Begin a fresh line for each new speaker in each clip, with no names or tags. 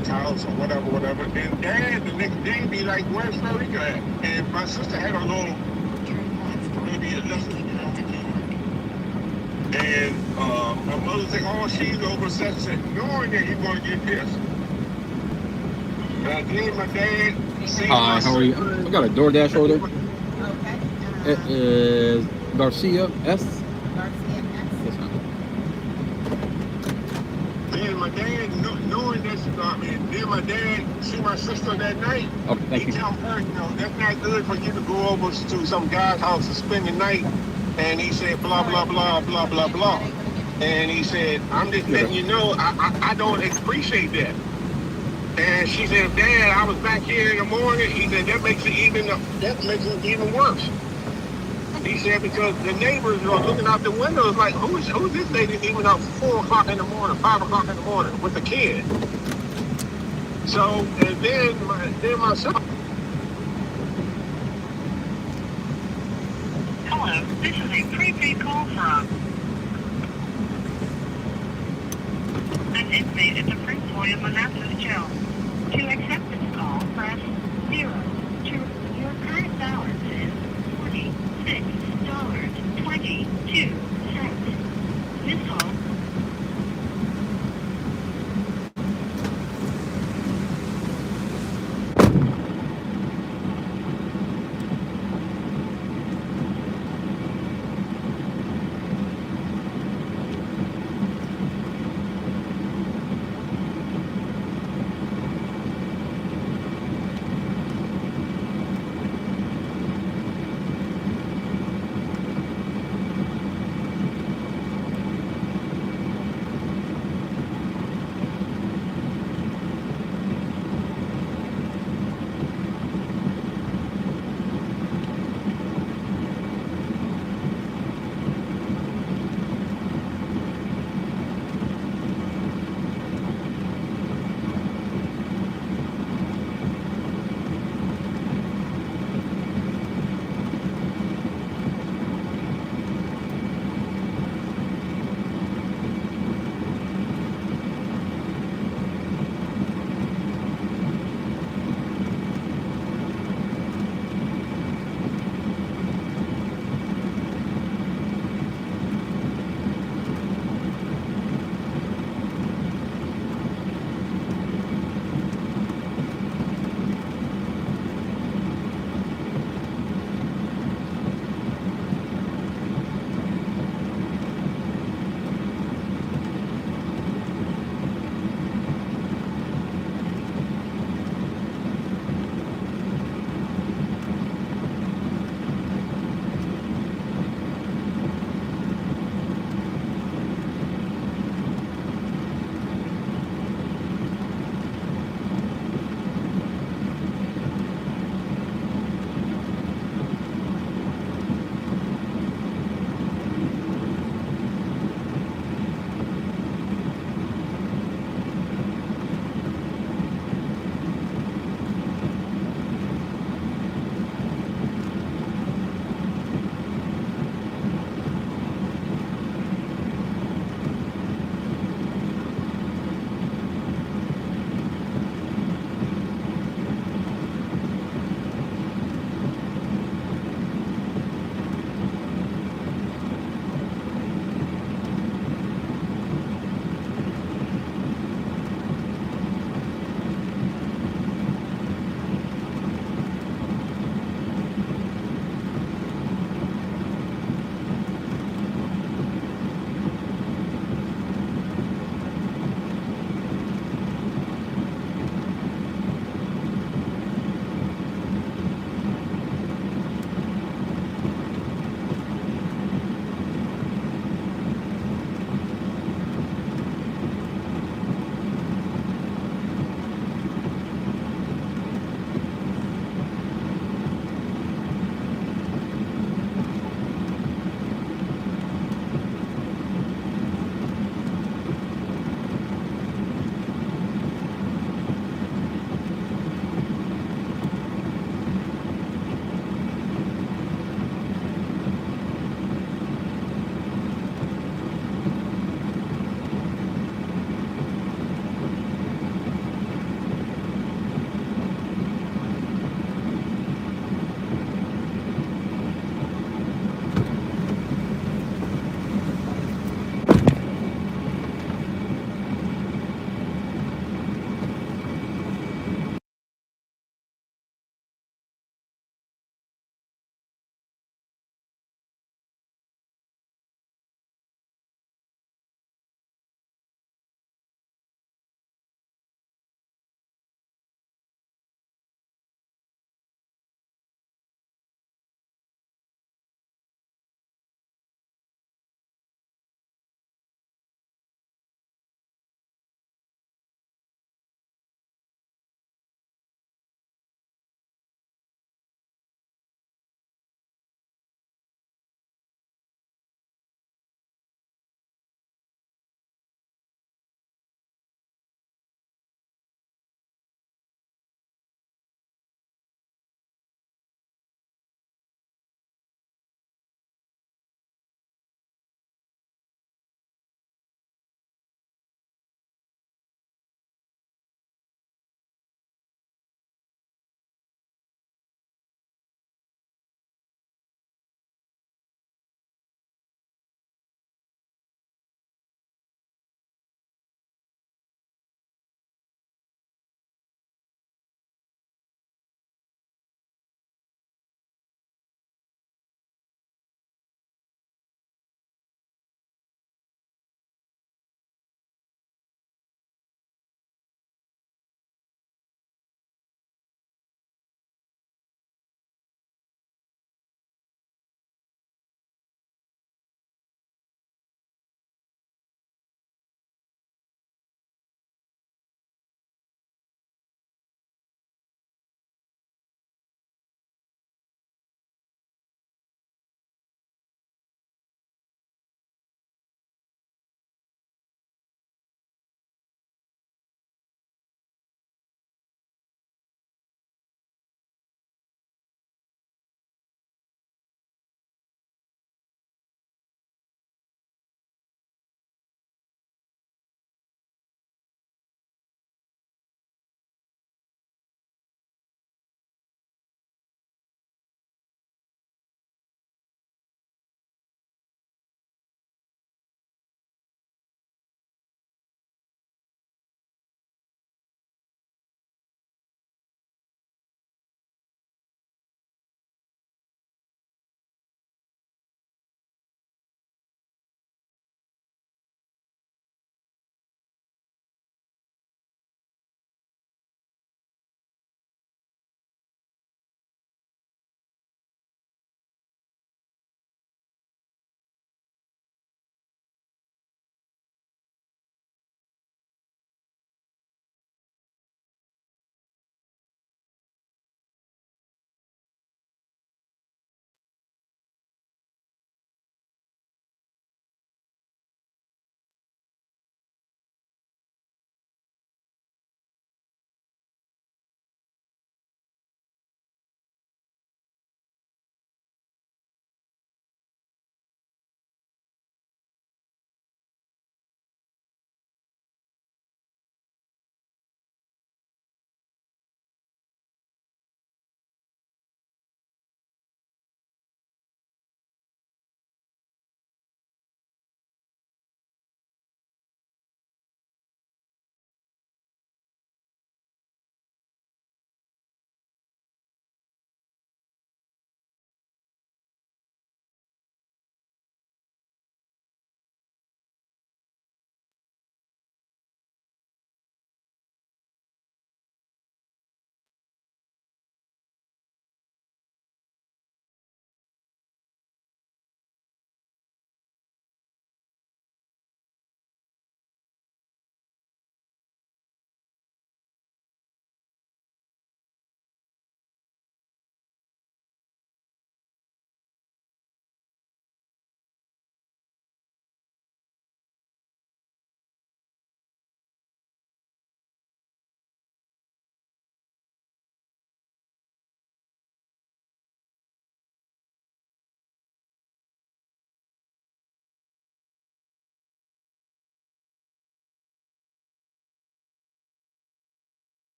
his house or whatever. And Dad the next day be like, "Where's Frederica at?" And my sister had a little, maybe a lesson. And my mother's like, "Oh, she's over such and knowing that he's going to get pissed." And then my dad seen my
Hi, how are you?
sister.
I got a DoorDash order.
Okay.
It is Garcia S.
Garcia X.
Yes, ma'am.
Then my dad, knowing this, then my dad see my sister that night.
Okay, thank
He
you.
tell her, that's not good for you to go over to some guy's house and spend the night. And he said, blah, blah, blah, blah, blah, blah. And he said, I'm just letting you know, I don't appreciate that. And she said, Dad, I was back here in the morning. He said, that makes it even worse. He said, because the neighbors are looking out the windows like, who's this lady even up 4 o'clock in the morning, 5 o'clock in the morning with the kid? So, and then my son.
Hello, this is a prepaid call from an inmate at the Prince William Manassas Jail. To accept this call, press 0. Your current balance is $46.22. This call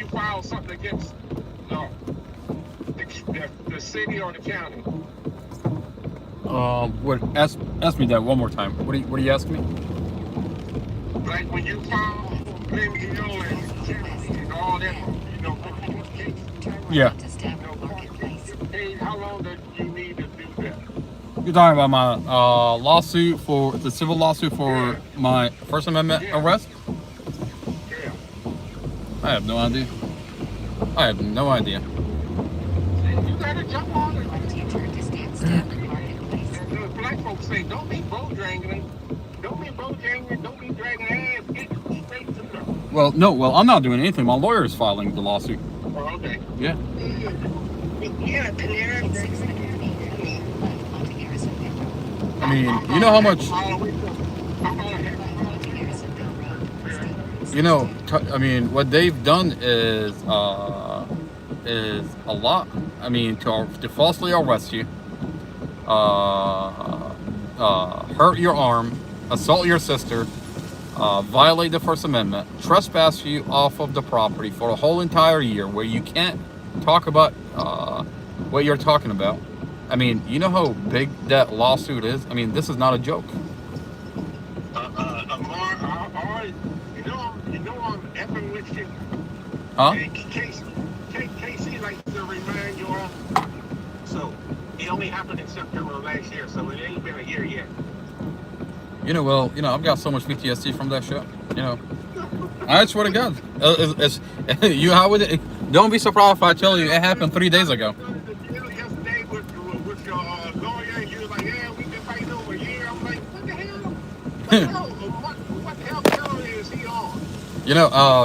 you file something against the city or the county?
What? Ask me that one more time. What are you asking me?
Like when you file claim and all that, case,
Yeah.
how long do you need to do that?
You're talking about my lawsuit for the civil lawsuit for my First Amendment arrest?
Yeah.
I have no idea. I have no idea.
You gotta jump on it. The black folks say, don't be bojangling. Don't be bojangling. Don't be dragging ass. Get straight to the.
Well, no. Well, I'm not doing anything. My lawyer is filing the lawsuit.
Oh, okay.
Yeah.
Yeah, Panera.
I mean, you know how much. You know, I mean, what they've done is a lot. I mean, to falsely arrest you, hurt your arm, assault your sister, violate the First Amendment, trespass you off of the property for a whole entire year, where you can't talk about what you're talking about. I mean, you know how big that lawsuit is? I mean, this is not a joke.
You know I'm effing with you.
Huh?
Casey likes to remind you all. So, it only happened in September of last year, so it ain't been a year yet.
You know, well, I've got so much PTSD from that shit. I swear to God. How would it? Don't be surprised if I tell you it happened 3 days ago.
Yesterday with your lawyer, and you was like, yeah, we've been fighting over a year. I'm like, what the hell? What the hell calendar is he on?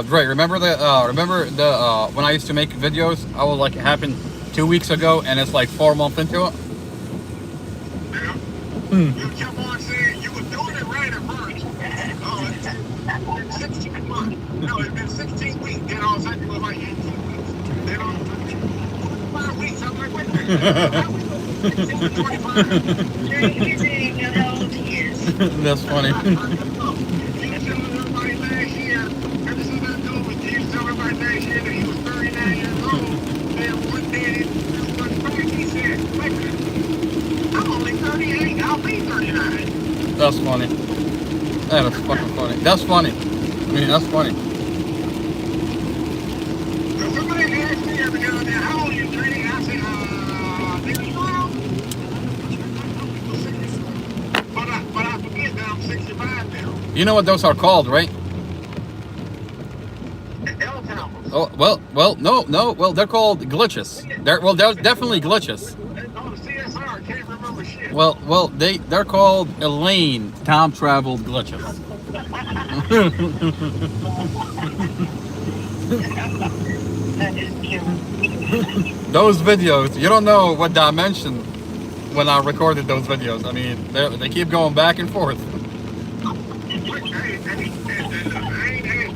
Dre, remember the when I used to make videos, I was like, it happened 2 weeks ago, and it's like 4 months into it.
Yeah. You kept on saying you were doing it right at first. It's been 16 months. No, it's been 16 weeks. Then all of a sudden you were like 18 weeks. Then all of a sudden 5 weeks. I'm like, wait a minute. 25.
That's funny. That's funny. That is fucking funny. That's funny. I mean, that's funny.
Somebody asked me the other day, how old are you, Dre? I said, maybe 12. But I forget that I'm 65 now.
You know what those are called, right?
L-timers.
Oh, well, no. Well, they're called glitches. They're definitely glitches.
Oh, CSR, can't remember shit.
Well, they're called Elaine time travel glitches. Those videos, you don't know what dimension when I recorded those videos. I mean, they keep going back and forth.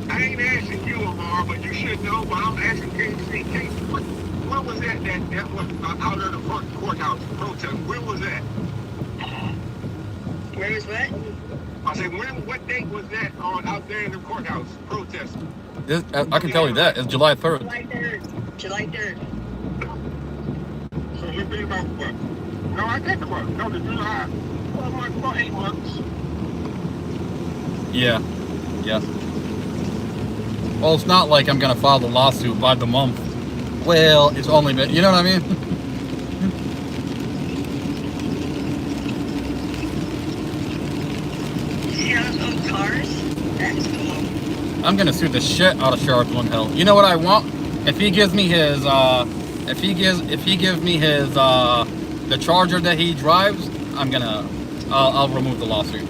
I ain't asking you, Amar, but you should know. But I'm asking Casey. What was that was out of the front courthouse protest? Where was that?
Where was what?
I said, what date was that out there in the courthouse protest?
I can tell you that. It's July 3rd.
July 3rd.
So we've been about what? No, I think about no, the July. 4 months, about 8 months.
Yeah. Well, it's not like I'm gonna file the lawsuit by the month. Well, it's only been, you know what I mean?
See those old cars? That's cool.
I'm gonna sue the shit out of Sheriff Lundhill. You know what I want? If he gives me his, the Charger that he drives, I'll remove the lawsuit.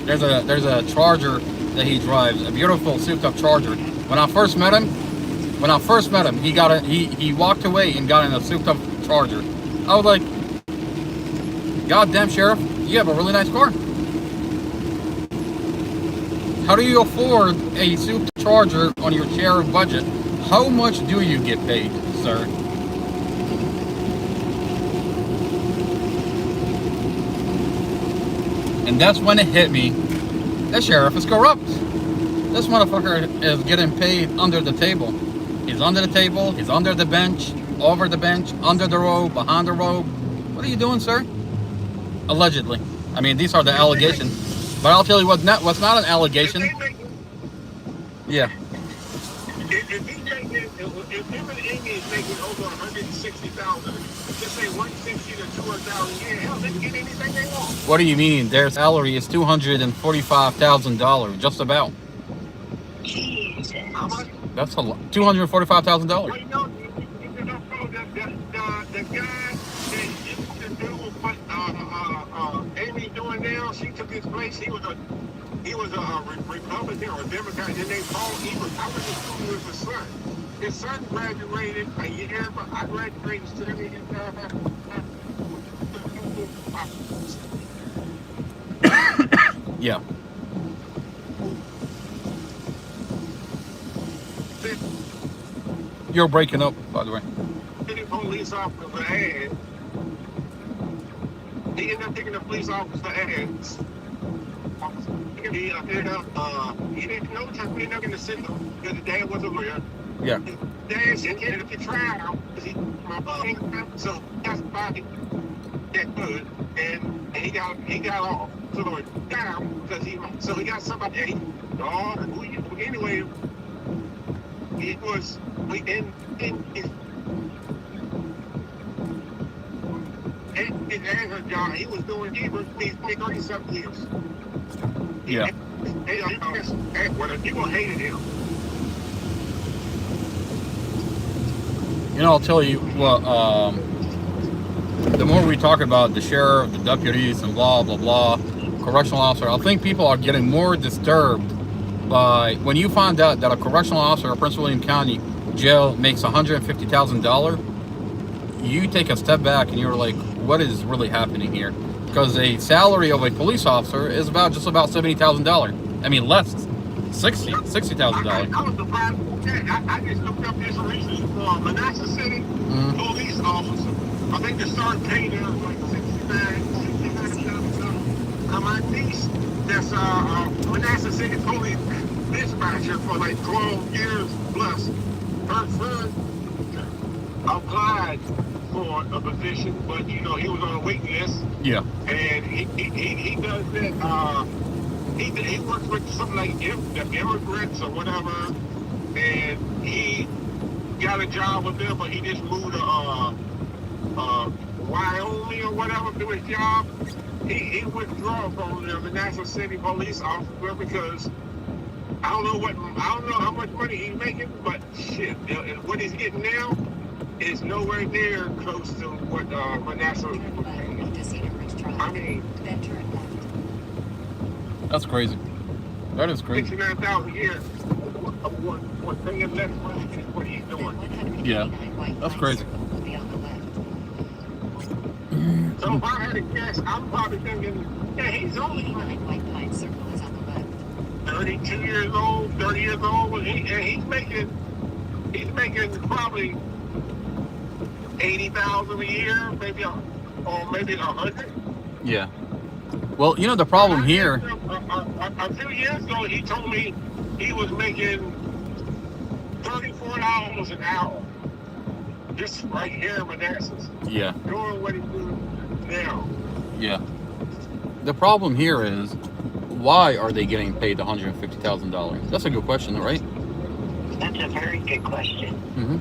There's a Charger that he drives, a beautiful souped-up Charger. When I first met him, he walked away and got in a souped-up Charger. I was like, "Goddamn, Sheriff, you have a really nice car. How do you afford a souped Charger on your sheriff budget? How much do you get paid, sir?" And that's when it hit me. The sheriff is corrupt. This motherfucker is getting paid under the table. He's under the table. He's under the bench, over the bench, under the rope, behind the rope. What are you doing, sir? Allegedly. I mean, these are the allegations. But I'll tell you what's not an allegation. Yeah.
If him and Amy is making over 160,000, just say 160 to 200,000 a year, hell, they can get anything they want.
What do you mean? Their salary is $245,000, just about.
Jesus.
How much?
That's a lot. $245,000.
Well, you know, the guy that used to do what Amy doing now, she took his place. He was a Republican or a Democrat, and they called I was assuming it was his son. His son graduated a year, but I graduated 7 years.
Yeah. You're breaking up, by the way.
The police officer ass. He ended up taking the police officer ass. He didn't know Chuck ended up in the city because the dad was a lawyer.
Yeah.
His dad said he ended up in trial because so that's body that good, and he got off. So down because he got somebody. Anyway, it was in his other job. He was doing 37 years.
Yeah.
People hated him.
You know, I'll tell you what, the more we talk about the sheriff, the deputies, and blah, blah, blah, correctional officer, I think people are getting more disturbed by when you find out that a correctional officer at Prince William County Jail makes $150,000, you take a step back and you're like, what is really happening here? Because a salary of a police officer is just about $70,000. I mean, less, $60,000.
I was surprised. I just looked up this recently for Manassas City police officer. I think the start pay there was like $69,000. My niece, that's Manassas City police dispatcher for like 12 years plus. Her son applied for a position, but you know he was on a waiting list.
Yeah.
And he does that. He works with something like the immigrants or whatever, and he got a job with them, but he just moved to Wyoming or whatever to his job. He withdrew from the Manassas City police officer because I don't know how much money he's making, but shit, what he's getting now is nowhere near close to what Manassas was paying. I mean,
That's crazy. That is crazy.
69,000 a year. What paying less money than what he's doing.
Yeah, that's crazy.
So if I had to guess, I'm probably thinking, yeah, he's only 32 years old, 30 years old, and he's making probably 80,000 a year, maybe or maybe 100.
Yeah. Well, you know the problem here.
A few years ago, he told me he was making $34 an hour, just right here in Manassas.
Yeah.
Doing what he's doing now.
Yeah. The problem here is, why are they getting paid $150,000? That's a good question, right?
That's a very good question.
Mm-hmm.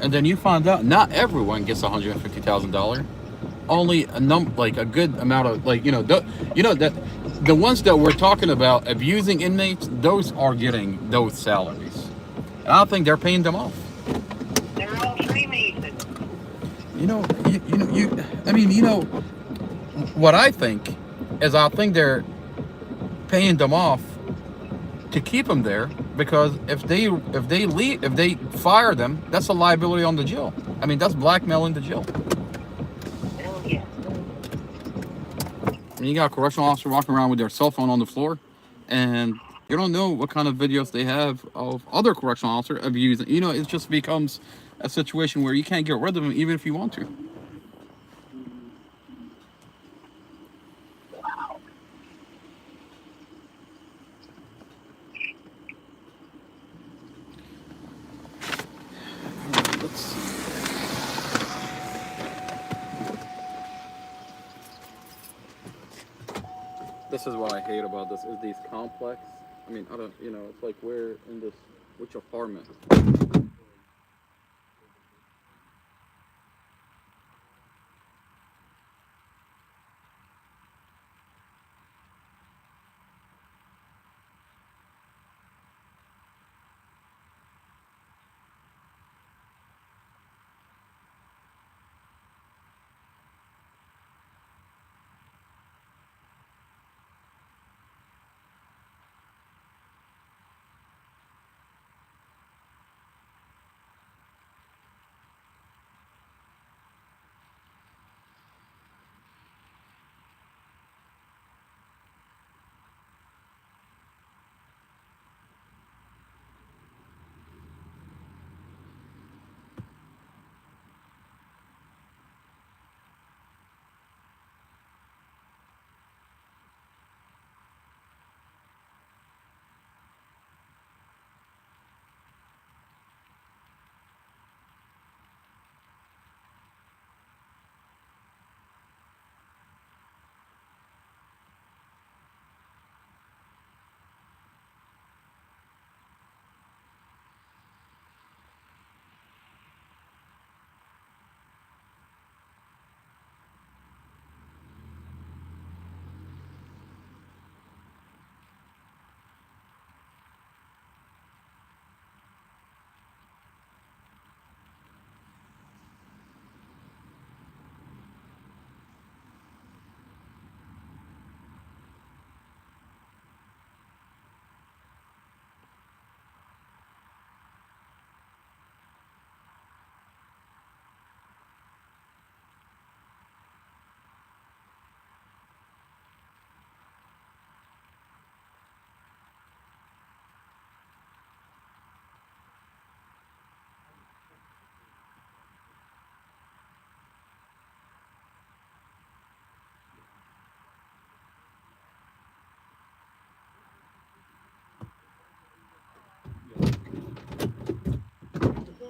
And then you find out not everyone gets $150,000. Only a good amount of that the ones that we're talking about abusing inmates, those are getting those salaries. And I don't think they're paying them off.
They're all Freemasons.
What I think is I think they're paying them off to keep them there, because if they fire them, that's a liability on the jail. I mean, that's blackmailing the jail.
Oh, yeah.
I mean, you got a correctional officer walking around with their cell phone on the floor, and you don't know what kind of videos they have of other correctional officers abusing. It just becomes a situation where you can't get rid of them even if you want to. see. This is what I hate about this, is these complex. I mean, I don't, you know, it's like we're in this, which apartment?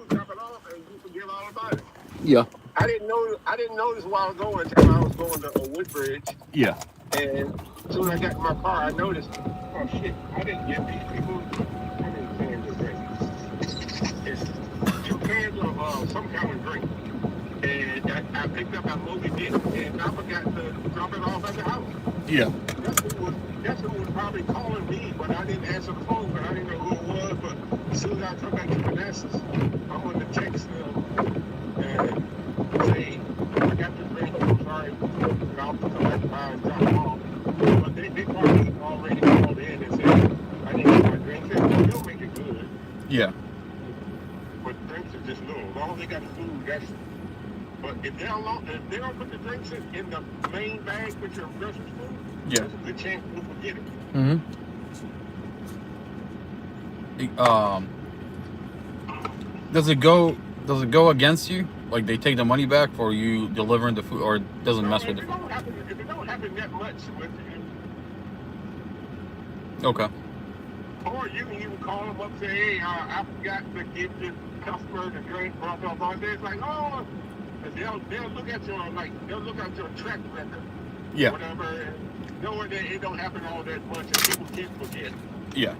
Drop it off and you forget all about it.
Yeah.
I didn't notice while I was going until I was going to Woodbridge.
Yeah.
And as soon as I got in my car, I noticed, oh shit, I didn't get these people. How many cans of drink? It's 2 cans of some kind of drink. And I picked up at Moby Dick, and I forgot to drop it off at the house.
Yeah.
That's who was probably calling me, but I didn't answer the phone, but I didn't know who it was. But as soon as I come back to Manassas, I'm going to text them and say, I got the drink, I'm sorry, and I'll come back by and drop it off. But they probably already called in and said, I didn't get my drink. They'll make it good.
Yeah.
But drinks are just little. As long as they got the food, that's. But if they don't put the drinks in the main bag with your grocery store,
Yeah.
there's a good chance you'll forget it.
Mm-hmm. Does it go against you? Like they take the money back for you delivering the food, or it doesn't mess with
If
it?
it don't happen that much with you,
Okay.
or you can even call them up and say, hey, I forgot to give this customer the drink, blah blah blah. It's like, oh, they'll look at your track record,
Yeah.
whatever. And knowing that it don't happen all that much, and people can't forget.
Yeah.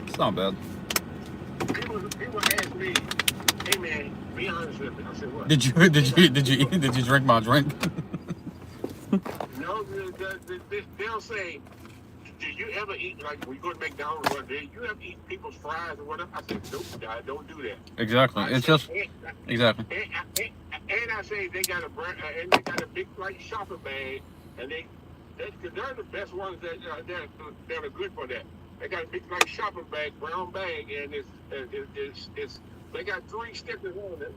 It's not bad.
People ask me, hey man, be honest with me. I said, what?
Did you drink my drink?
No, they'll say, did you ever eat, like we go to McDonald's or did you ever eat people's fries or whatever? I said, nope, I don't do that.
Exactly. It's just exactly.
And I say they got a big like shopping bag, and they're the best ones that are good for that. They got a big like shopping bag, brown bag, and it's they got 3 stickers on it.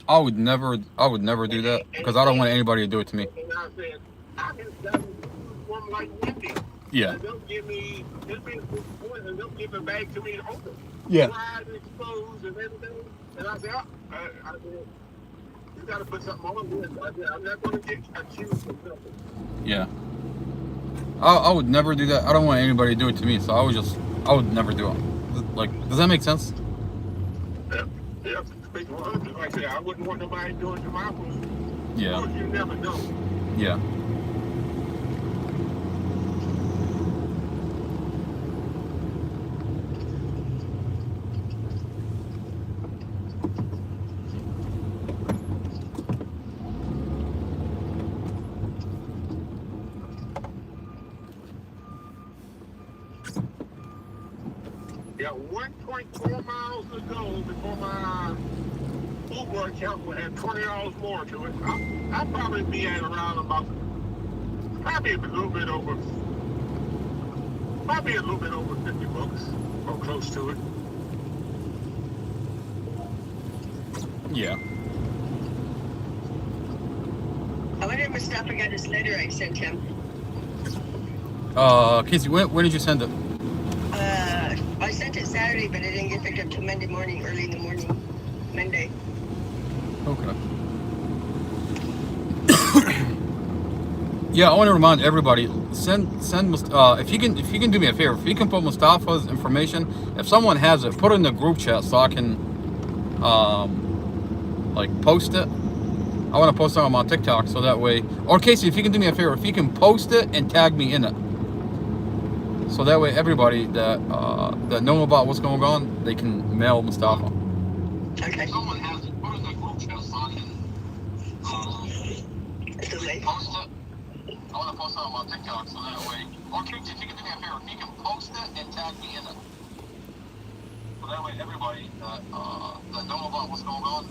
I would never do that because I don't want anybody to do it to me.
And I said, I just got one like Wendy.
Yeah.
And they'll give me and they'll give a bag to me to open.
Yeah.
Fried and exposed and everything. And I said, I said, you got to put something on this. I said, I'm not going to get accused of something.
Yeah. I would never do that. I don't want anybody to do it to me, so I would never do it. Like, does that make sense?
Yeah, yeah. Speak 100. Like I said, I wouldn't want nobody doing to my food.
Yeah.
But you never know.
Yeah.
Yeah, 1.4 miles to go before my Uber account will have $20 more to it. I'll probably be at around about, probably a little bit over 50 bucks or close to it.
Yeah.
I wonder if Mustafa got his letter I sent him.
Casey, when did you send it?
I sent it Saturday, but it didn't get picked up till Monday morning, early in the morning. Monday.
Okay. Yeah, I want to remind everybody, send if you can do me a favor, if you can put Mustafa's information, if someone has it, put it in the group chat so I can like post it. I want to post it on my TikTok so that way, or Casey, if you can do me a favor, if you can post it and tag me in it, so that way everybody that know about what's going on, they can mail Mustafa.
Okay.
If someone has it, put it in the group chat so I can
It's too late.
post it. I want to post it on my TikTok so that way, or if you can do me a favor, if you can post it and tag me in it, so that way everybody that know about what's going on.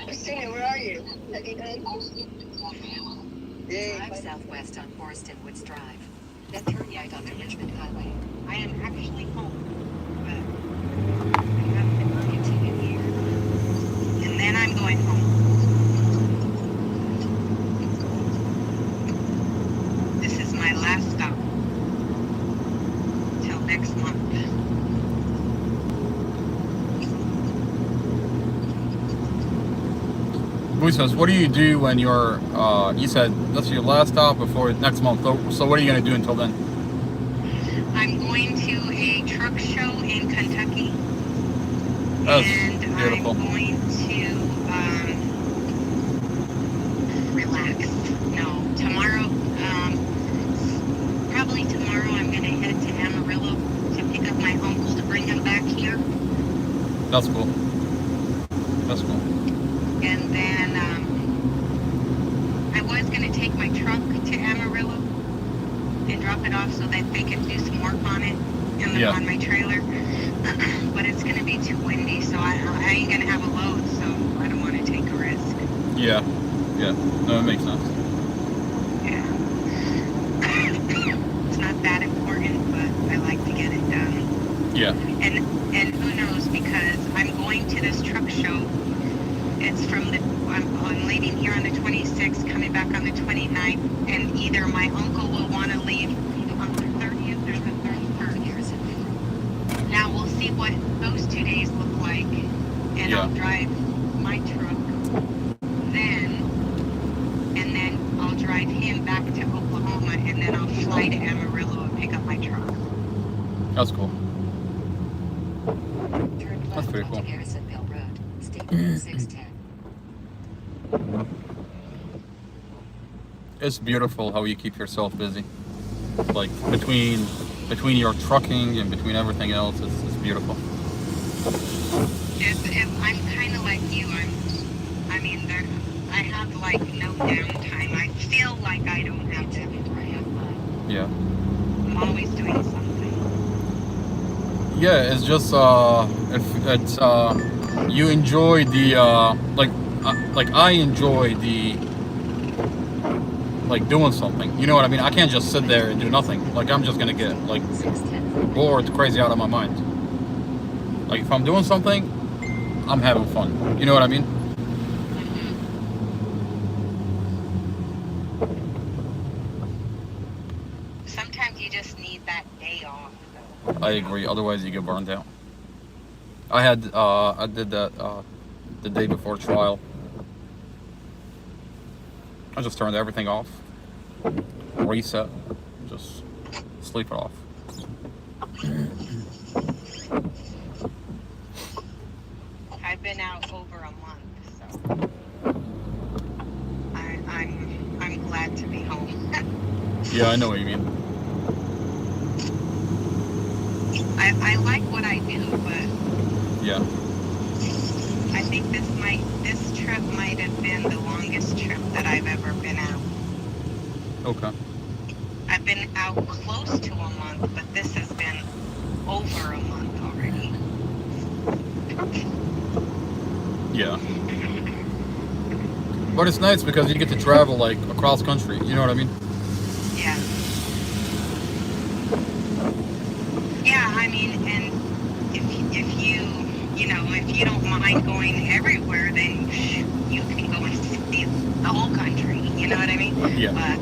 Christina, where are you? Have you done? Yeah.
Drive southwest on Forest and Woods Drive. Then turn right onto Richmond Highway.
I am actually home, but I haven't been working in years. And then I'm going home. This is my last stop. Till next month.
Boy says, what do you do when you're, you said that's your last stop before next month, so what are you going to do until then?
I'm going to a truck show in Kentucky.
That's
and
beautiful.
I'm going to relax. No, tomorrow, probably tomorrow I'm going to head to Amarillo to pick up my uncle to bring him back here.
That's cool. That's cool.
And then I was going to take my truck to Amarillo and drop it off so that they could do some work on it on my trailer. But it's going to be too windy, so I ain't going to have a load, so I don't want to take a risk.
Yeah. Yeah. No, it makes sense.
Yeah. It's not that important, but I like to get it done.
Yeah.
And who knows, because I'm going to this truck show. It's from I'm leaving here on the 26th, coming back on the 29th, and either my uncle will want to leave on the 30th or the 31st. Now we'll see what those 2 days look like, and
Yeah.
I'll drive my truck then, and then I'll drive him back to Oklahoma, and then I'll fly to Amarillo and pick up my truck.
That's cool.
Turn
That's
left
pretty
onto
cool.
Garrisonville Road. State Road 610.
It's beautiful how you keep yourself busy. Like between your trucking and between everything else, it's beautiful.
If I'm kind of like you, I have like no downtime. I feel like I don't have to.
Yeah.
I'm always doing something.
Yeah, it's just if it's you enjoy the like I enjoy the like doing something. You know what I mean? I can't just sit there and do nothing. Like I'm just gonna get like
610.
bored crazy out of my mind. Like if I'm doing something, I'm having fun. You know what I mean?
Sometimes you just need that day off.
I agree. Otherwise, you get burned out. I did that the day before trial. I just turned everything off, reset, just sleep it off.
I've been out over a month, so I'm glad to be home.
Yeah, I know what you mean.
I like what I do, but
Yeah.
I think this trip might have been the longest trip that I've ever been out.
Okay.
I've been out close to a month, but this has been over a month already.
Yeah. But it's nice because you get to travel like across country. You know what I mean?
Yeah. Yeah, I mean, and if you don't mind going everywhere, then you can go and see the whole country. You know what I mean?
Yeah.
But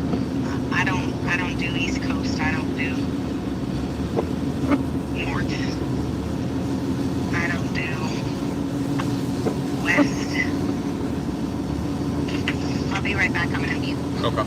I don't do East Coast. I don't do North. I don't do West. I'll be right back. I'm gonna mute.
Okay.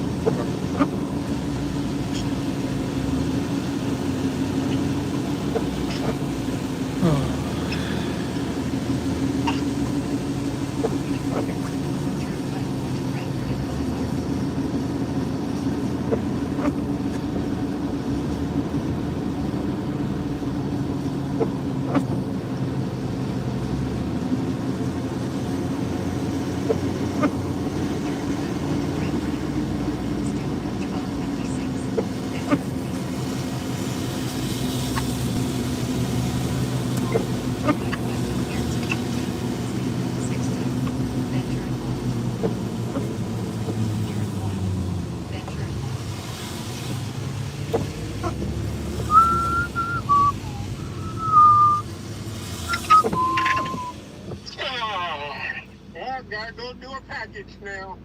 I gotta go do a package now.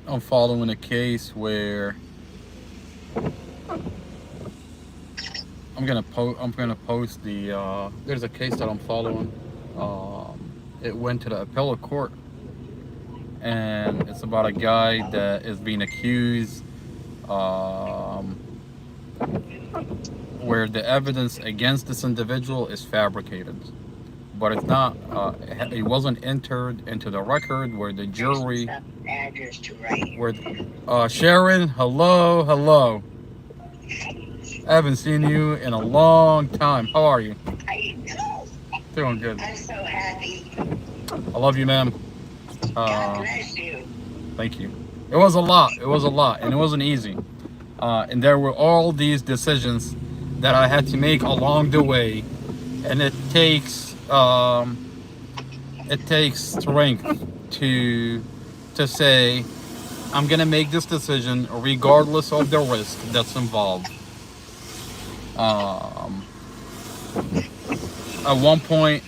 I'm following a case where I'm gonna post the. There's a case that I'm following. It went to the appellate court, and it's about a guy that is being accused, where the evidence against this individual is fabricated, but it's not. It wasn't entered into the record where the jury.
Address to write.
Where Sharon, hello. I haven't seen you in a long time. How are you?
I know.
Doing good.
I'm so happy.
I love you, ma'am.
God bless you.
Thank you. It was a lot, and it wasn't easy. And there were all these decisions that I had to make along the way, and it takes strength to say, I'm gonna make this decision regardless of the risk that's involved. At one point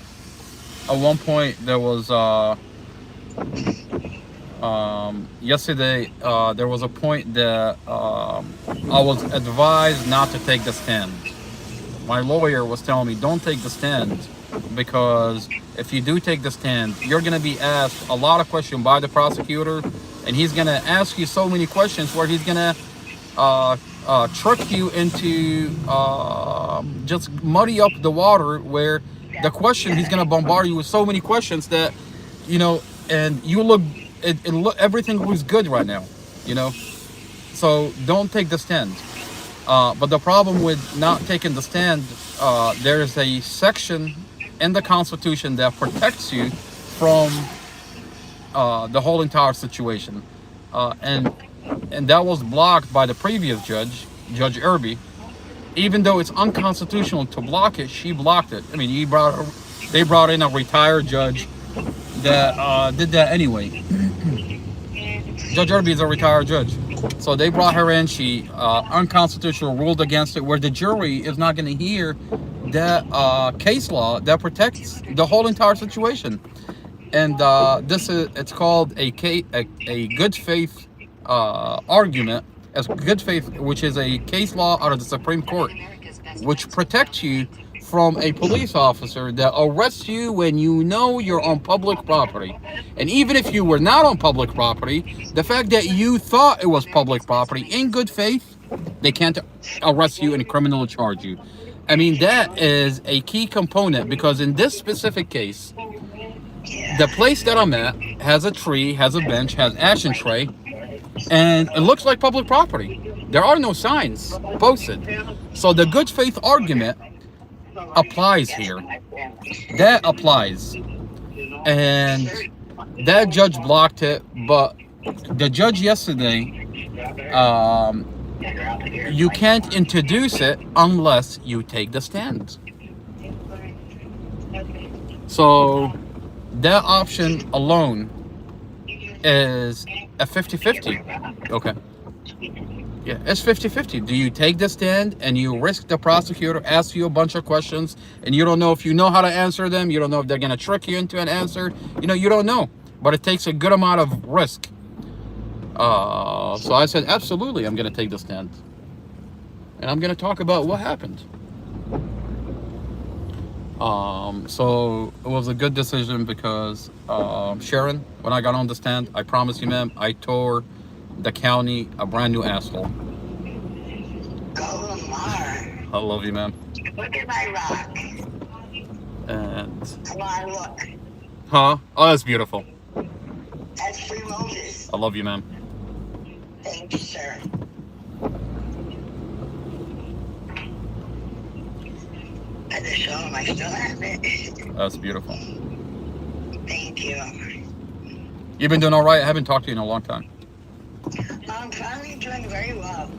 there was yesterday there was a point that I was advised not to take the stand. My lawyer was telling me, don't take the stand, because if you do take the stand, you're going to be asked a lot of questions by the prosecutor, and he's going to ask you so many questions where he's going to trick you into just muddy up the water, where the question, he's going to bombard you with so many questions that, and you look, everything looks good right now, so don't take the stand. But the problem with not taking the stand, there is a section in the Constitution that protects you from the whole entire situation, and that was blocked by the previous judge, Judge Irby. Even though it's unconstitutional to block it, she blocked it. I mean, they brought in a retired judge that did that anyway. Judge Irby is a retired judge, so they brought her in. She unconstitutional ruled against it, where the jury is not going to hear that case law that protects the whole entire situation. And it's called a good faith argument, as good faith, which is a case law out of the Supreme Court, which protects you from a police officer that arrests you when you know you're on public property. And even if you were not on public property, the fact that you thought it was public property in good faith, they can't arrest you and criminally charge you. I mean, that is a key component, because in this specific case, the place that I'm at has a tree, has a bench, has ash and tray, and it looks like public property. There are no signs posted. So the good faith argument applies here. That applies. And that judge blocked it, but the judge yesterday, you can't introduce it unless you take the stand. So that option alone is a 50-50. Okay. Yeah, it's 50-50. Do you take the stand and you risk the prosecutor ask you a bunch of questions and you don't know if you know how to answer them, you don't know if they're going to trick you into an answer, you don't know, but it takes a good amount of risk. So I said, absolutely, I'm going to take the stand. And I'm going to talk about what happened. So it was a good decision because Sharon, when I got on the stand, I promise you, ma'am, I tore the county a brand new asshole.
Go Lamar.
I love you, ma'am.
Look at my rock.
And
Come on, look.
oh, that's beautiful.
That's free Moses.
I love you, ma'am.
Thank you, sir. At the show, I still have it.
That's beautiful.
Thank you.
You've been doing all right. I haven't talked to you in a long time.
I'm finally doing very well.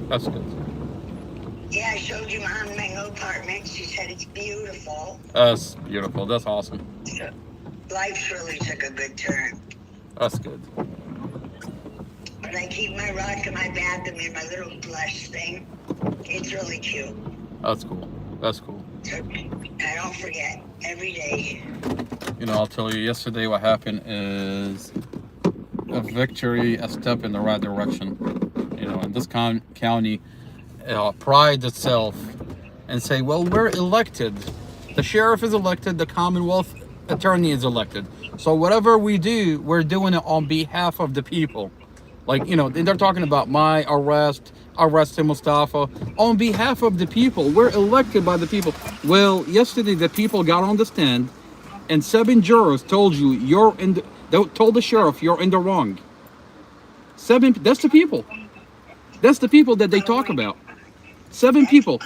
That's good.
Yeah, I showed you Mom my new apartment. She said it's beautiful.
That's beautiful. That's awesome.
So, life really took a good turn.
That's good.
But I keep my rock in my bathroom in my little blush thing. It's really cute.
That's cool. That's cool.
So I don't forget every day.
I'll tell you, yesterday what happened is a victory, a step in the right direction. In this county prides itself and say, well, we're elected. The sheriff is elected. The Commonwealth attorney is elected. So whatever we do, we're doing it on behalf of the people. They're talking about my arresting Mustafa on behalf of the people. We're elected by the people. Well, yesterday the people got on the stand and 7 jurors told you told the sheriff you're in the wrong. 7, that's the people. That's the people that they talk about. 7 people.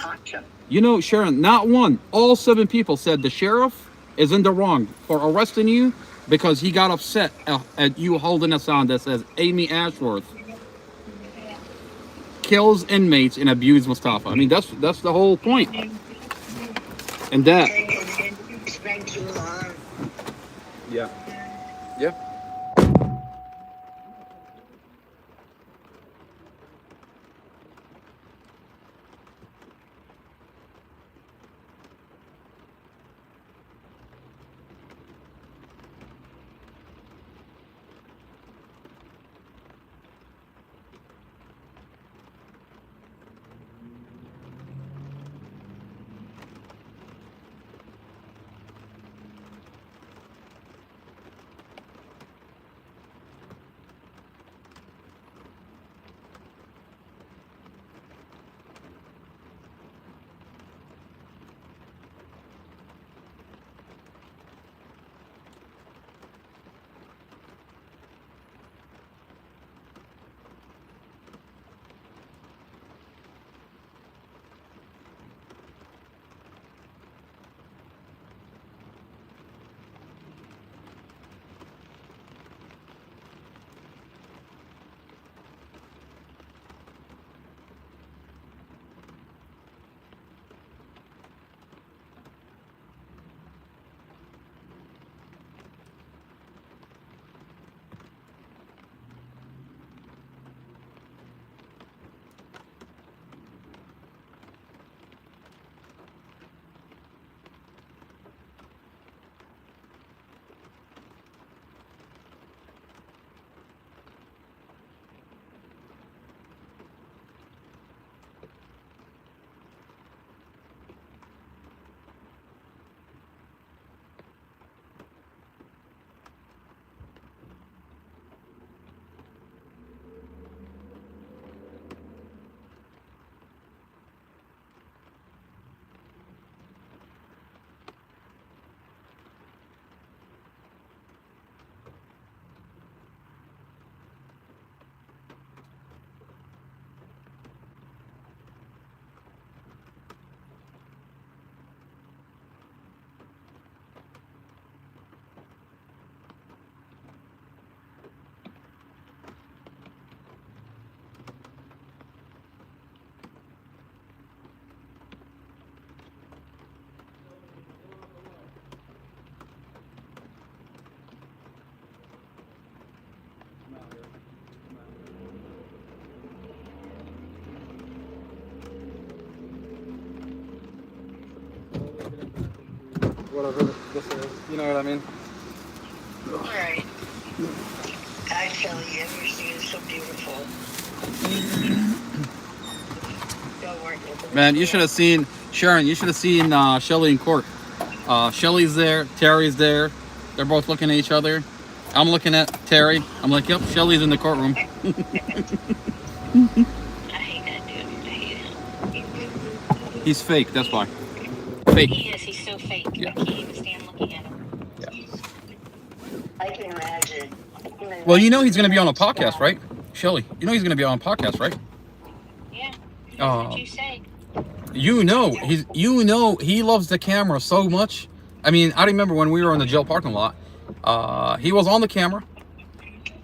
Sharon, not one. All 7 people said the sheriff is in the wrong for arresting you because he got upset at you holding a sign that says Amy Ashworth kills inmates and abuses Mustafa. I mean, that's the whole point. And that.
It's been too long.
Yeah. Yeah. whatever this is. You know what I mean?
Alright. I tell you, everything is so beautiful.
Man, you should have seen Sharon. You should have seen Shelly in court. Shelly's there, Terry's there. They're both looking at each other. I'm looking at Terry. I'm like, yep, Shelly's in the courtroom.
I hate that dude. I hate him.
He's fake. That's why. Fake.
He is. He's so fake.
Yeah.
I can't even stand looking at him.
I can imagine.
Well, you know he's going to be on a podcast, right? Shelly, you know he's going to be on a podcast, right?
Yeah. That's
Oh.
what you say.
You know he loves the camera so much. I mean, I remember when we were in the jail parking lot, he was on the camera.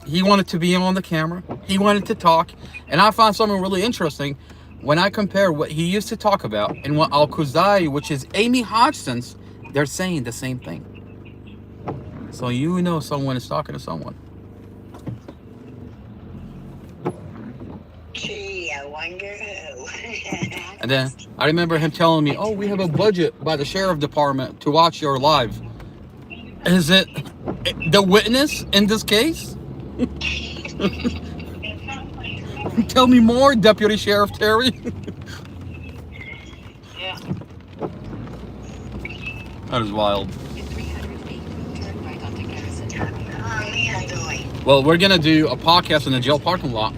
He wanted to be on the camera. He wanted to talk. And I found something really interesting when I compare what he used to talk about and what Al-Qudai, which is Amy Hodgson's, they're saying the same thing. So you know someone is talking to someone.
Gee, I wonder who.
And then I remember him telling me, oh, we have a budget by the sheriff department to watch your live. Is it the witness in this case? Tell me more, Deputy Sheriff Terry.
Yeah.
That is wild.
In 300 feet, turn right onto Garrison.
How are you doing?
Well, we're going to do a podcast in the jail parking lot.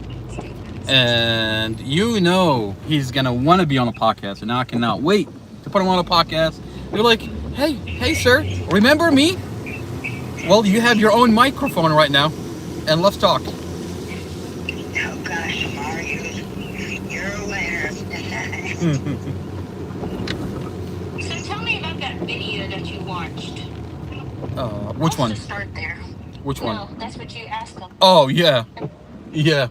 And you know he's going to want to be on a podcast. And I cannot wait to put him on a podcast. You're like, hey, sir, remember me? Well, you have your own microphone right now. And let's talk.
Oh gosh, Mario, you're a winner.
So tell me about that video that you watched.
Which one?
Let's just start there.
Which one?
No, that's what you asked them.
Oh, yeah. Yeah.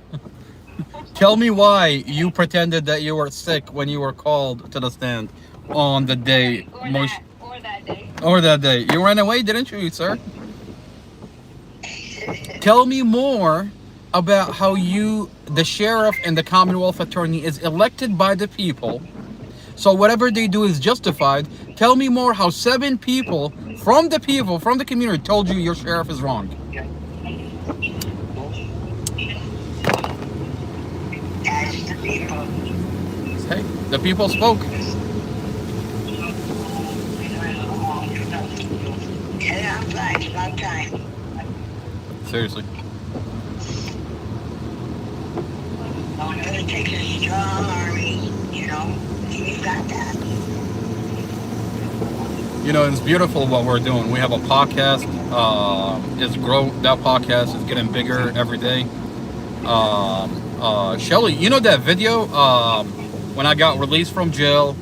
Tell me why you pretended that you were sick when you were called to the stand on the day.
Or that day.
You ran away, didn't you, sir? Tell me more about how the sheriff and the Commonwealth attorney is elected by the people. So whatever they do is justified. Tell me more how 7 people, from the community, told you your sheriff is wrong.
That's the people.
Hey, the people spoke.
Get on flag, it's about time.
Seriously.
But it takes a strong army, you know. You've got that.
You know, it's beautiful what we're doing. We have a podcast. That podcast is getting bigger every day. Shelly, you know that video when I got released from jail,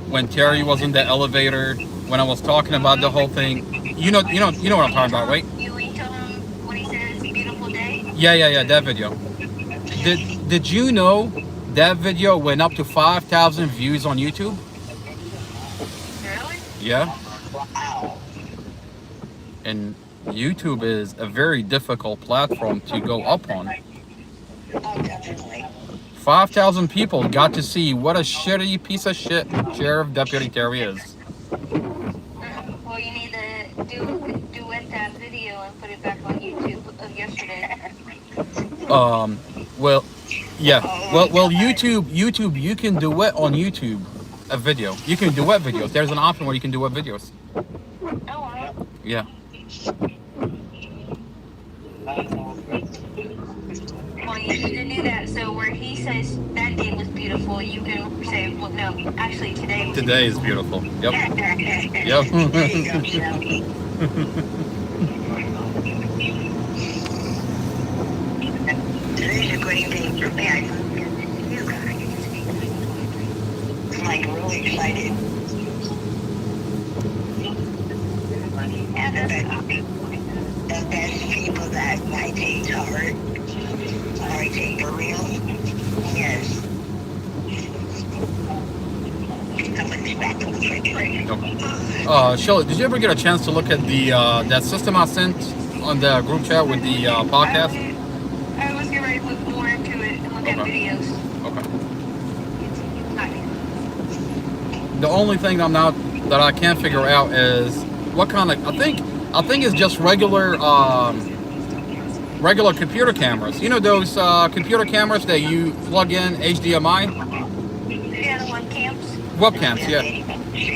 when Terry was in the elevator, when I was talking about the whole thing. You know what I'm talking about, right?
You told him when he said it's a beautiful day?
Yeah, that video. Did you know that video went up to 5,000 views on YouTube?
Really?
Yeah.
Wow.
And YouTube is a very difficult platform to go up on.
Oh, definitely.
5,000 people got to see what a shitty piece of shit Sheriff Deputy Terry is.
Well, you need to duet that video and put it back on YouTube of yesterday.
Well, YouTube, you can duet on YouTube a video. You can duet videos. There's an option where you can duet videos.
Oh, wow.
Yeah.
Well, you need to do that. So where he says that day was beautiful, you can say, well, no, actually today was
Today is beautiful. Yep.
There you
Yep.
go, Shelby. Today's a great day for me. I you guys. I'm like really excited. And the best people that I take to heart, or I take for real, yes. I'm expecting the refrigerator.
Shelly, did you ever get a chance to look at the that system I sent on the group chat with the podcast?
I was getting ready to look more into it and look at
Okay.
videos.
Okay.
Not yet.
The only thing that I can't figure out is what kind of? I think it's just regular regular computer cameras. You know those computer cameras that you plug in HDMI?
Yeah, the one camps.
Webcams, yeah.
Say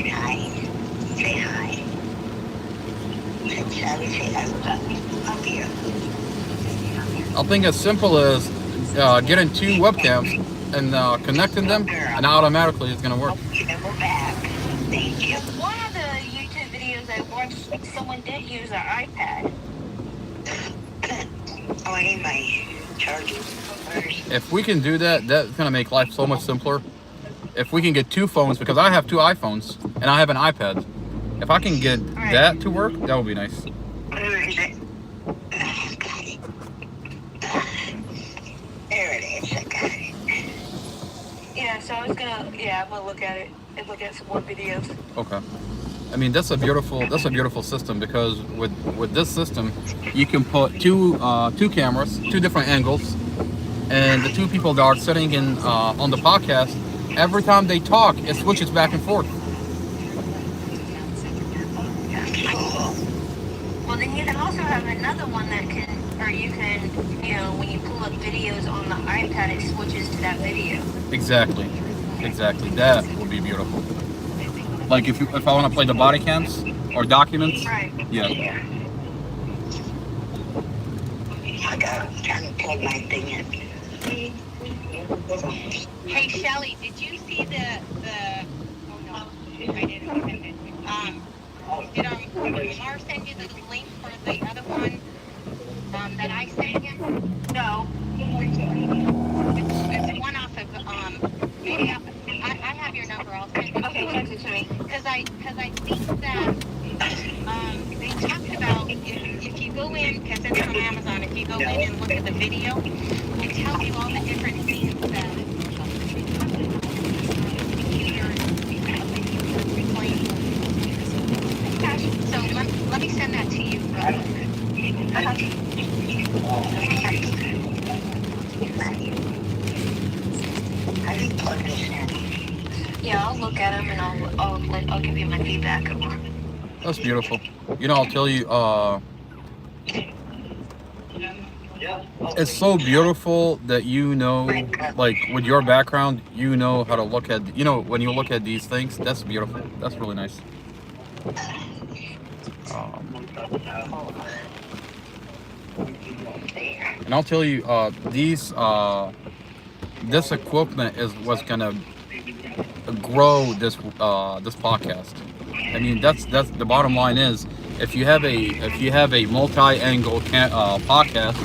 hi. Say hi. Shall we say hi? Up here.
I think as simple as getting 2 webcams and connecting them, and automatically it's gonna work.
Okay, we're back. Thank you.
One of the YouTube videos I watched, someone did use an iPad.
Oh, I need my charging first.
If we can do that, that's gonna make life so much simpler. If we can get 2 phones, because I have 2 iPhones and I have an iPad. If I can get that to work, that would be nice.
Where is it? There it is. I got it.
Yeah, so I'm gonna look at it and look at some more videos.
Okay. I mean, that's a beautiful system, because with this system, you can put 2 cameras, 2 different angles, and the 2 people that are sitting in on the podcast, every time they talk, it switches back and forth.
Cool.
Well, then you can also have another one that can, or you can, when you pull up videos on the iPad, it switches to that video.
Exactly. That would be beautiful. Like if I want to play the body cams or documents,
Right.
yeah.
I got trying to plug my thing in.
Hey, Shelly, did you see the oh no, I didn't send it. Did Lamar send you the link for the other one that I sent you?
No.
It's one off of maybe I have your number. I'll send it.
Okay, text it to me.
Because I think that they talked about if you go in, because it's on Amazon, if you go in and look at the video, it tells you all the different things that so let me send that to you.
How do you plug this in?
Yeah, I'll look at them and I'll give you my feedback.
That's beautiful. I'll tell you, it's so beautiful that like with your background, how to look at, when you look at these things, that's beautiful. That's really nice. And I'll tell you, this equipment is what's gonna grow this podcast. I mean, that's the bottom line is, if you have a multi-angle podcast,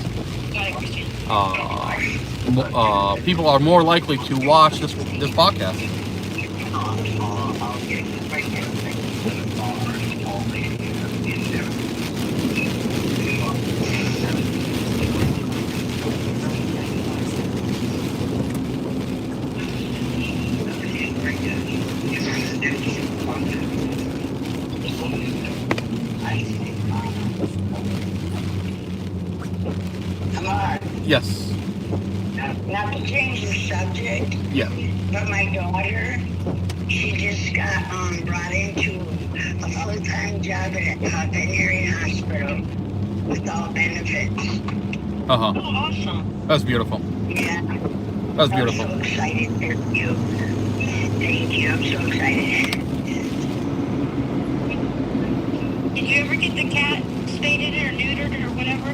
people are more likely to watch this podcast. Yes.
Not to change the subject,
Yeah.
but my daughter, she just got brought into a full-time job at a veterinary hospital with all benefits.
Uh-huh.
Oh, awesome.
That's beautiful.
Yeah.
That's beautiful.
I'm so excited for you. Thank you. I'm so excited.
Did you ever get the cat spaded or neutered or whatever?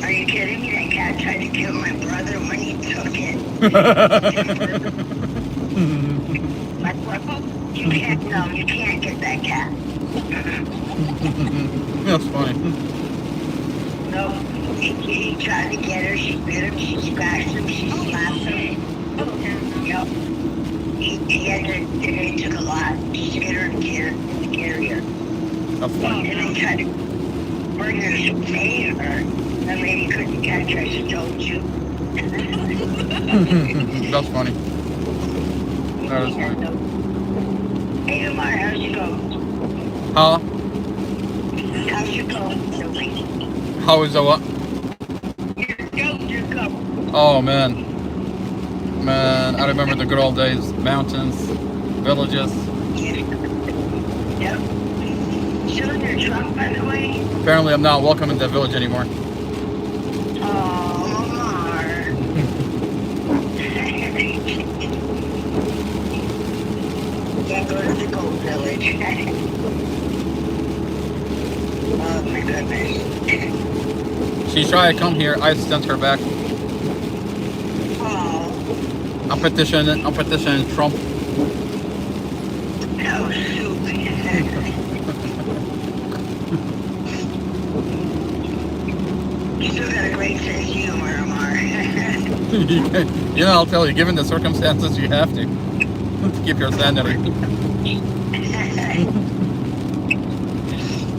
Are you kidding me? That cat tried to kill my brother when he took it. You can't get that cat.
That's funny.
No, he tried to get her. She bit him. She scratched him. She slapped him. Yep. He took a lot just to get her in the carrier.
That's funny.
And they tried to bring her to pay her. That lady couldn't catch her. She told you.
That's funny. That is funny.
Hey, Lamar, how's it go?
Huh?
How's your go?
How is the what?
Your go.
Oh, man. I remember the good old days. Mountains, villages.
Yep. still in your truck, by the way?
Apparently, I'm not welcome in the village anymore.
Oh, Lamar. Can't go to the gold village. Oh, my goodness.
She's trying to come here. I sent her back.
Oh,
I'm petitioning Trump.
how stupid. You still got a great sense of humor, Lamar.
You know, I'll tell you, given the circumstances, you have to keep your sanity.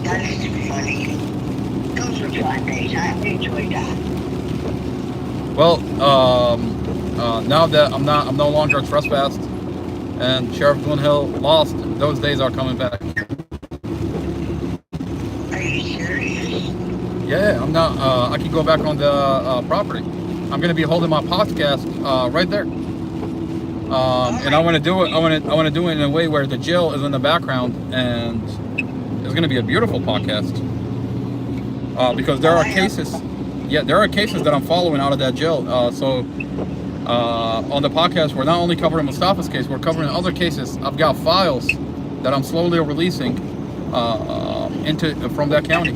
That's funny. Those were fun days. I enjoyed that.
Well, now that I'm no longer trespassed, and Sheriff Glen Hill lost, those days are coming back.
Are you serious?
Yeah, I'm not. I can go back on the property. I'm gonna be holding my podcast right there, and I want to do it. I want to do it in a way where the jail is in the background, and it's gonna be a beautiful podcast. Because there are cases. Yeah, there are cases that I'm following out of that jail. So on the podcast, we're not only covering Mustafa's case, we're covering other cases. I've got files that I'm slowly releasing from that county.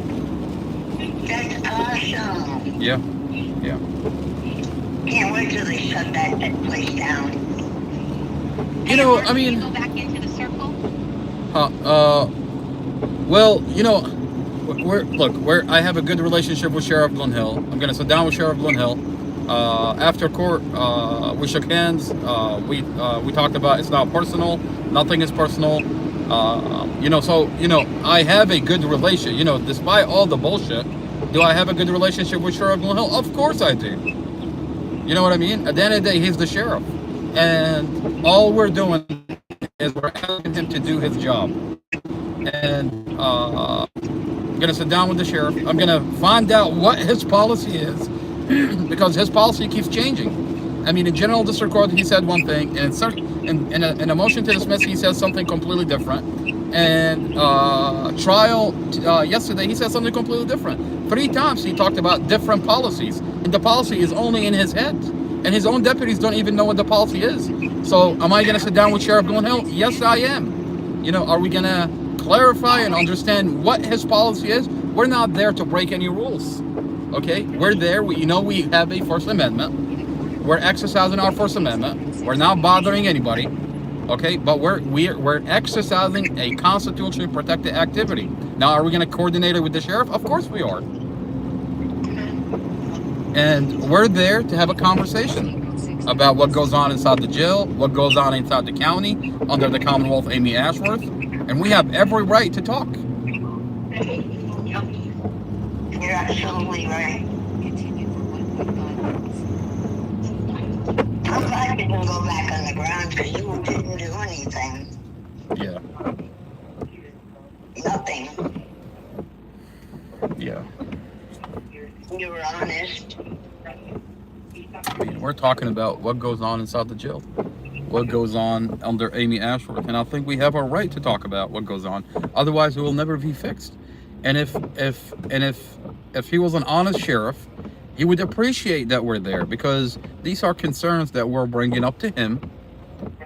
That's awesome.
Yeah.
Can't wait till they shut that place down.
You know, I
Can you
mean,
go back into the circle?
well, you know, I have a good relationship with Sheriff Glen Hill. I'm gonna sit down with Sheriff Glen Hill. After court, we shook hands. We talked about it's not personal. Nothing is personal. You know, so you know, I have a good relation. You know, despite all the bullshit, do I have a good relationship with Sheriff Glen Hill? Of course I do. You know what I mean? At the end of the day, he's the sheriff, and all we're doing is we're asking him to do his job. And I'm gonna sit down with the sheriff. I'm gonna find out what his policy is, because his policy keeps changing. I mean, in general district court, he said one thing, and in a motion to dismiss, he says something completely different. And trial yesterday, he said something completely different. 3 times he talked about different policies, and the policy is only in his head. And his own deputies don't even know what the policy is. So, am I gonna sit down with Sheriff Glen Hill? Yes, I am. You know, are we gonna clarify and understand what his policy is? We're not there to break any rules. Okay, we're there. We have a First Amendment. We're exercising our First Amendment. We're not bothering anybody. Okay, but we're exercising a constitutionally protected activity. Now, are we going to coordinate it with the sheriff? Of course we are. And we're there to have a conversation about what goes on inside the jail, what goes on inside the county under the Commonwealth Amy Ashworth, and we have every right to talk.
Yep. You're absolutely right. I'm glad you didn't go back on the ground because you didn't do anything.
Yeah.
Nothing.
Yeah.
You were honest.
I mean, we're talking about what goes on inside the jail, what goes on under Amy Ashworth, and I think we have a right to talk about what goes on. Otherwise, it will never be fixed. And if he was an honest sheriff, he would appreciate that we're there, because these are concerns that we're bringing up to him,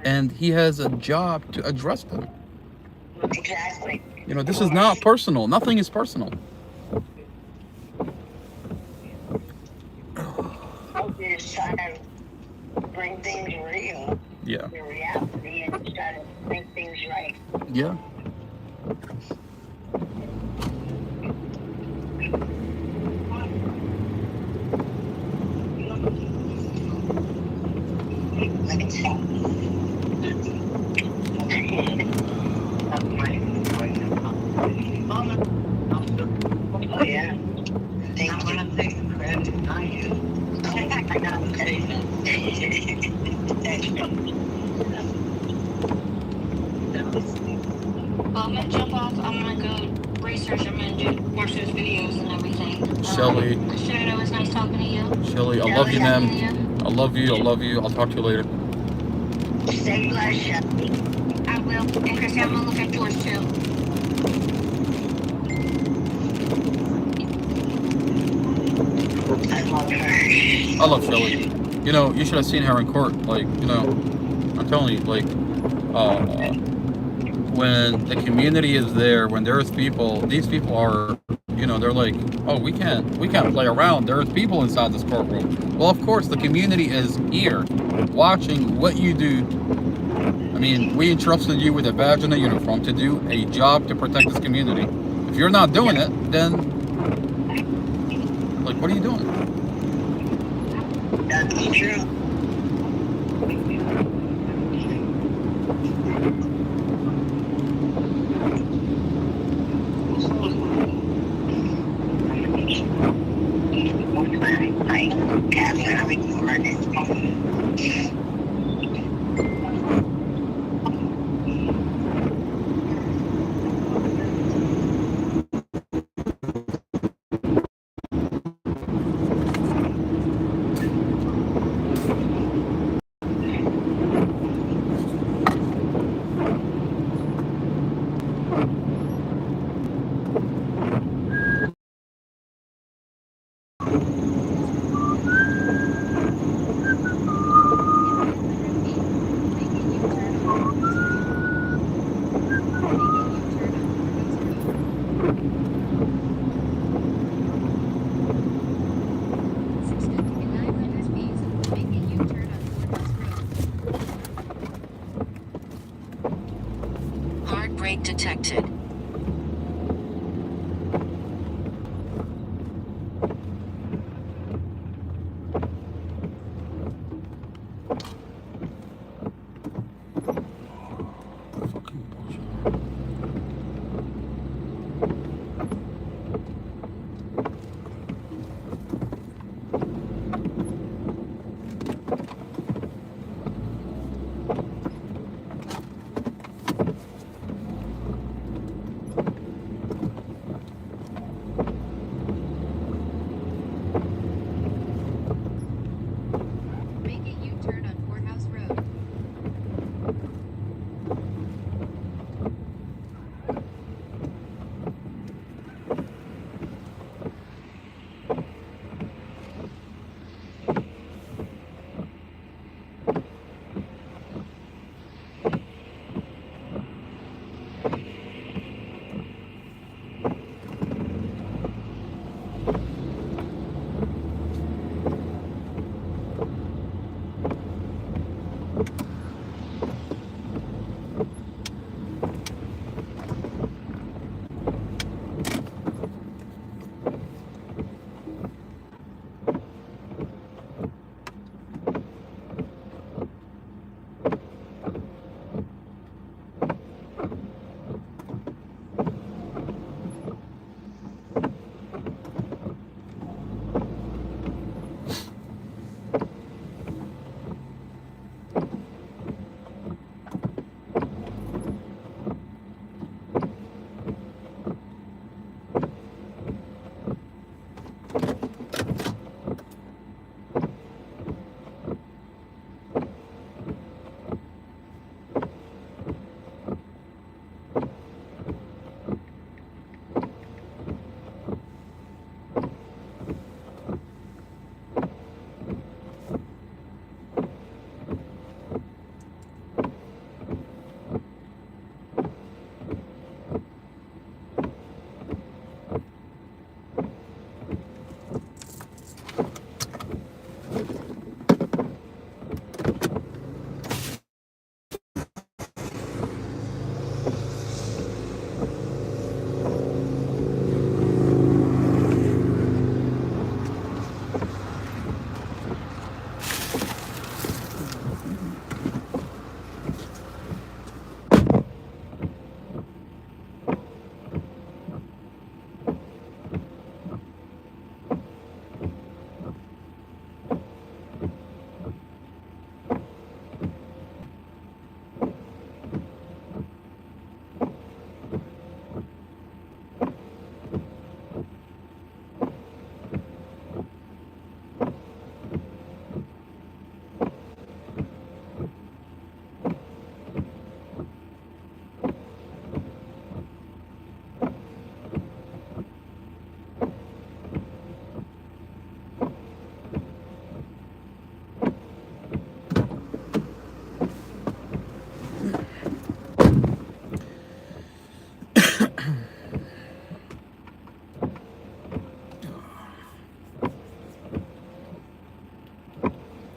and he has a job to address them.
Exactly.
You know, this is not personal. Nothing is personal.
You're just trying to bring things real.
Yeah.
The reality and just try to make things right.
Yeah.
Let me see. Oh yeah. Thank you. I want to take the credit, not you. I got
Well, I'm gonna jump off. I'm gonna go research. I'm gonna watch those videos and everything.
Shelly.
Shannon, it was nice talking to you.
Shelly, I love you, ma'am. I love you. I love you. I'll talk to you later.
Stay blessed, Shelly.
I will. And Chris, I'm gonna look at yours too.
I love Philly. You know, you should have seen her in court. Like, you know, I'm telling you, like, when the community is there, when there's people, these people are, you know, they're like, oh, we can't play around. There's people inside this courtroom. Well, of course, the community is here, watching what you do. I mean, we entrusted you with a badge and a uniform to do a job to protect this community. If you're not doing it, then, like, what are you doing?
That's true. I can't record it.
Hard brake detected.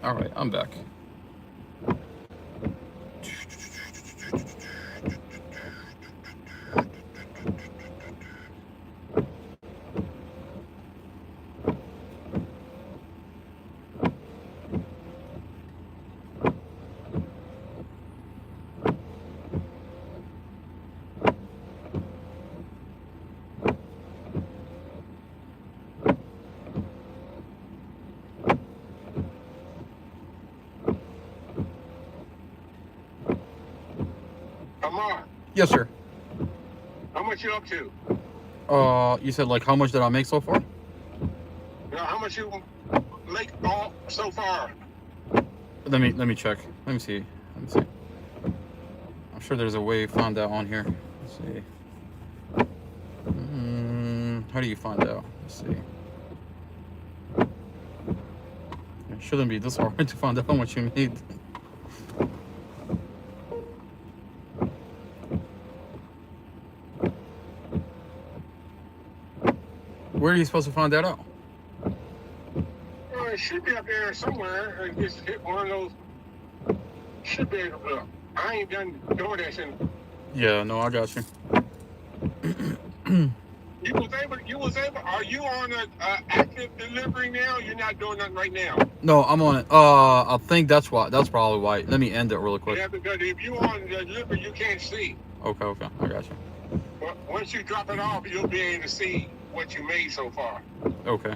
All right, I'm back.
Amar,
Yes, sir.
how much you up to?
You said like how much did I make so far?
How much you make all so far?
Let me check. Let me see. I'm sure there's a way to find that on here. Let's see. How do you find out? Let's see. It shouldn't be this hard to find out how much you made. Where are you supposed to find that out?
Well, it should be up there somewhere. Just hit one of those. Should be. I ain't done DoorDash in.
Yeah, no, I got you.
You was able. Are you on a active delivery now? You're not doing nothing right now.
No, I'm on it. I think that's probably why. Let me end it really quick.
Yeah, because if you on the delivery, you can't see.
Okay, I got you.
But once you drop it off, you'll be able to see what you made so far.
Okay.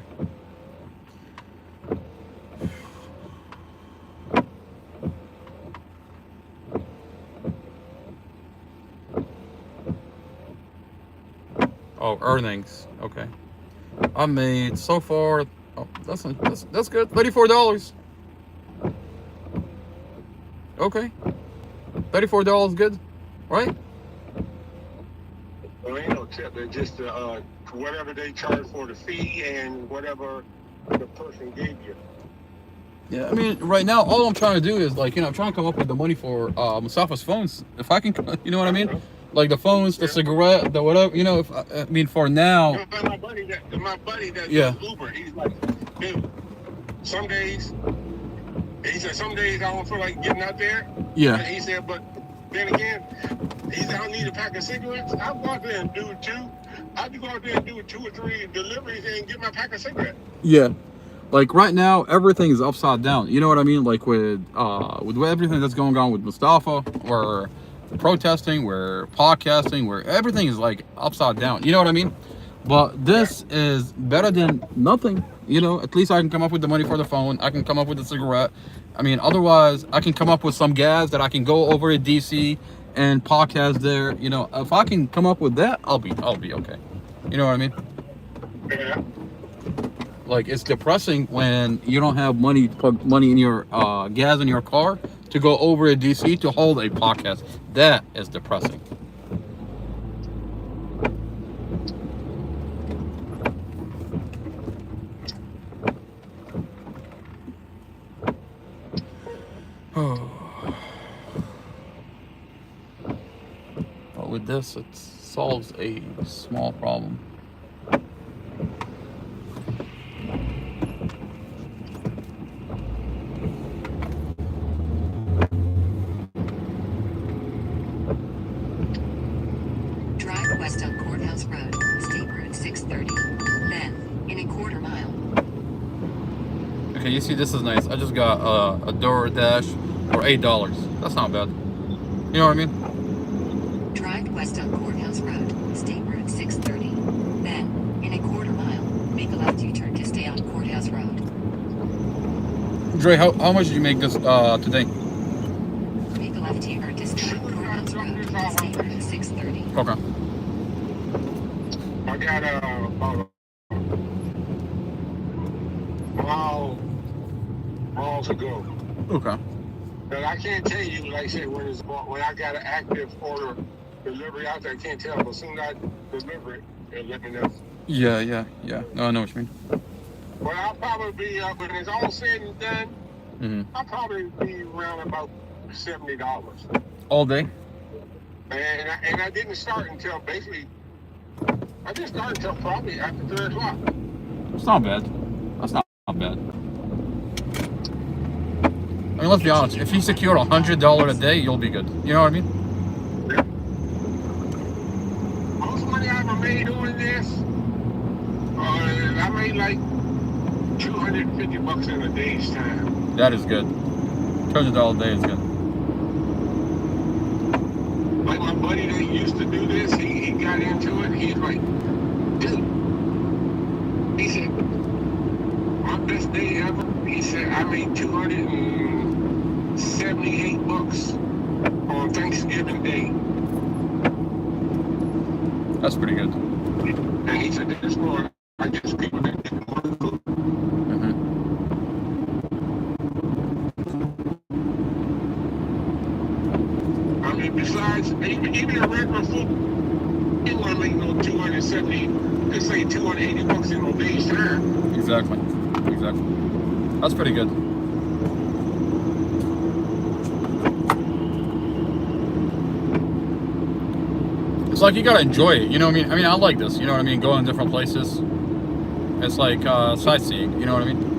Oh, earnings. Okay. I made so far. Oh, that's good. $34. Okay. $34 good, right?
Well, ain't no tip. It's just whatever they charge for the fee and whatever the person gave you.
Yeah, I mean, right now, all I'm trying to do is, like, I'm trying to come up with the money for Mustafa's phones. If I can, you know what I mean? Like the phones, the cigarette, the whatever, if I mean, for now.
My buddy that
Yeah.
does Uber, he's like, dude, some days I don't feel like getting out there.
Yeah.
And he said, but then again, he said, I need a pack of cigarettes. I'll go out there and do two. I can go out there and do 2 or 3 deliveries and get my pack of cigarettes.
Yeah. Like right now, everything is upside down. You know what I mean? Like with everything that's going on with Mustafa, or protesting, we're podcasting, where everything is like upside down. You know what I mean? But this is better than nothing. At least I can come up with the money for the phone. I can come up with the cigarette. I mean, otherwise, I can come up with some gas that I can go over to DC and podcast there. If I can come up with that, I'll be okay. You know what I mean?
Yeah.
Like, it's depressing when you don't have money to put money in your gas in your car to go over to DC to hold a podcast. That is depressing. But with this, it solves a small problem.
Drive west on Courthouse Road, State Route 630. Then, in a quarter mile.
Okay, you see, this is nice. I just got a DoorDash for $8. That's not bad. You know what I mean?
Drive west on Courthouse Road, State Route 630. Then, in a quarter mile, make a left U-turn to stay on Courthouse Road.
Dre, how much did you make this today?
Make a left U-turn to stay on Courthouse Road, State Route 630.
Okay.
I got about a mile to go.
Okay.
But I can't tell you, like I said, when I got an active order delivery out there, I can't tell. But as soon as I deliver it, they'll let me know.
Yeah. No, I know what you mean.
But I'll probably be, when it's all said and done, I'll probably be around about $70.
All day?
And I didn't start until basically, I didn't start until probably after 3 o'clock.
It's not bad. That's not bad. mean, let's be honest. If you secure $100 a day, you'll be good. You know what I mean?
Most money I ever made doing this, I made like $250 in a day's time.
That is good. $200 a day is good.
Like my buddy that used to do this, he got into it. He's like, dude, he said, my best day ever. He said I made $278 on Thanksgiving Day.
That's pretty good.
And he said this for I guess people that didn't want to cook.
Mm-hmm.
I mean, besides even a regular food, you want to make no 270, let's say $280 in a day's time.
Exactly. That's pretty good. It's like you gotta enjoy it. You know what I mean? I like this. You know what I mean? Going different places. It's like sightseeing. You know what I mean?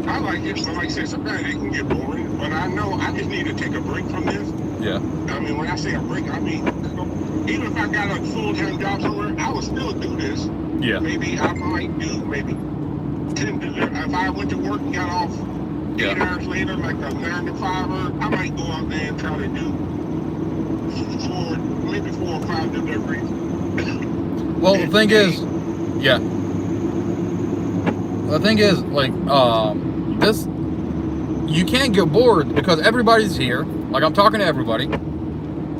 I like it, so like I said, sometimes it can get boring, but I know I just need to take a break from this.
Yeah.
I mean, when I say a break, I mean, even if I got a full-time job somewhere, I would still do this.
Yeah.
Maybe I might do maybe 10 to, if I went to work and got off 8 hours later, like a 9 to 5, I might go out there and try to do 4 or 5 deliveries.
Well, the thing is, yeah. The thing is, like, this, you can't get bored because everybody's here. Like, I'm talking to everybody.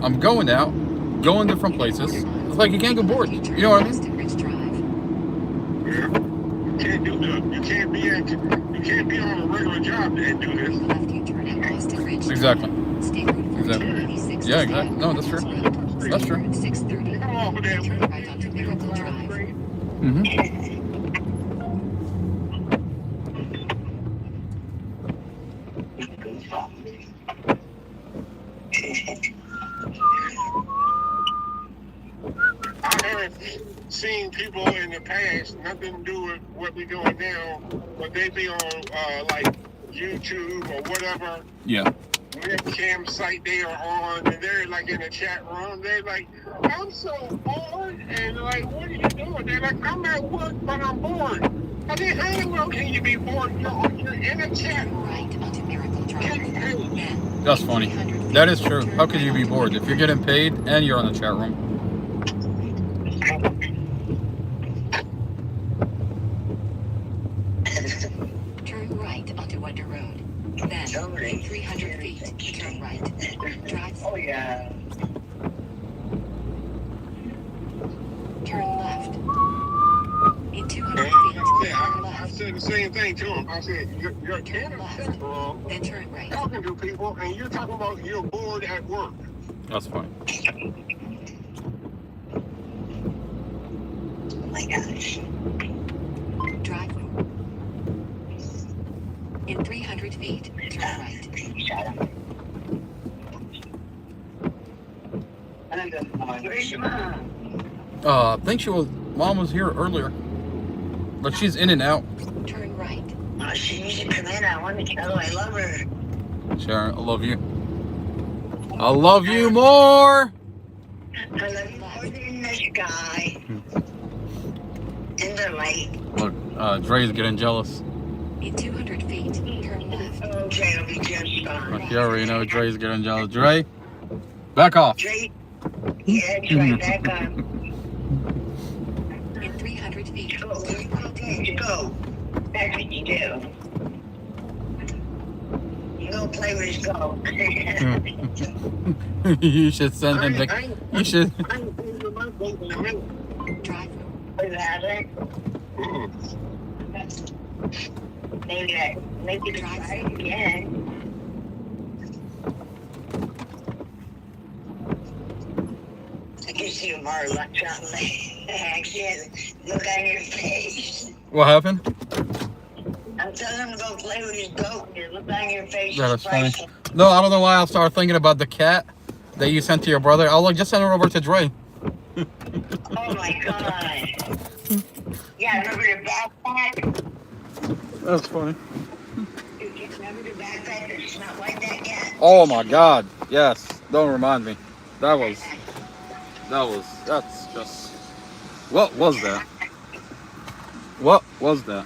I'm going out, going different places. It's like you can't get bored. You know what I mean?
Yeah. You can't be on a regular job and do this.
Exactly. Yeah, exactly. No, that's true. That's true.
Come on for that.
Mm-hmm.
I haven't seen people in the past, nothing to do with what we're doing now, but they be on like YouTube or whatever
Yeah.
webcam site they are on, and they're like in a chat room. They're like, I'm so bored, and like, what are you doing? They're like, I'm at work, but I'm bored. I mean, how in the world can you be bored? You're in a chat room.
That's funny. That is true. How could you be bored if you're getting paid and you're on the chat room?
Turn right onto Wonder Road. Then, in 300 feet, turn right. Drive.
Oh, yeah.
Turn left. In 200
And
feet,
I
turn left.
said the same thing to him. I said, you're in a chat room
Then turn right.
talking to people, and you're talking about you're bored at work.
That's funny.
Oh, my gosh.
Drive. In 300 feet, turn right.
Shut up. Where's your mom?
I think mom was here earlier. But she's in and out.
Turn right.
Oh, she needs to come in. I want to tell her I love her.
Sharon, I love you. I love you more.
I love you more than the sky. In the light.
Look, Dre's getting jealous.
In 200 feet, turn left.
Oh, Dre will be just fine.
Like, you already know Dre's getting jealous. Dre, back off.
Dre, yeah, that's right, back on.
In 300 feet,
Go,
turn right.
go. That's what you do. You go play with his go.
You should send him the. You should.
I'm going to my boat in a minute.
Drive.
Maybe try again. I can see a more lunch on the action. Look on your face.
What happened?
I'm telling him to go play with his goat. And the look on your face.
That
is
was funny.
priceless.
No, I don't know why I started thinking about the cat that you sent to your brother. I'll like just send her over to Dre.
Oh my god. Yeah, remember the backpack?
That's funny.
Remember the backpack? Not like that yet.
Oh my God! Yes, don't remind me. That's just. What was that? What was that?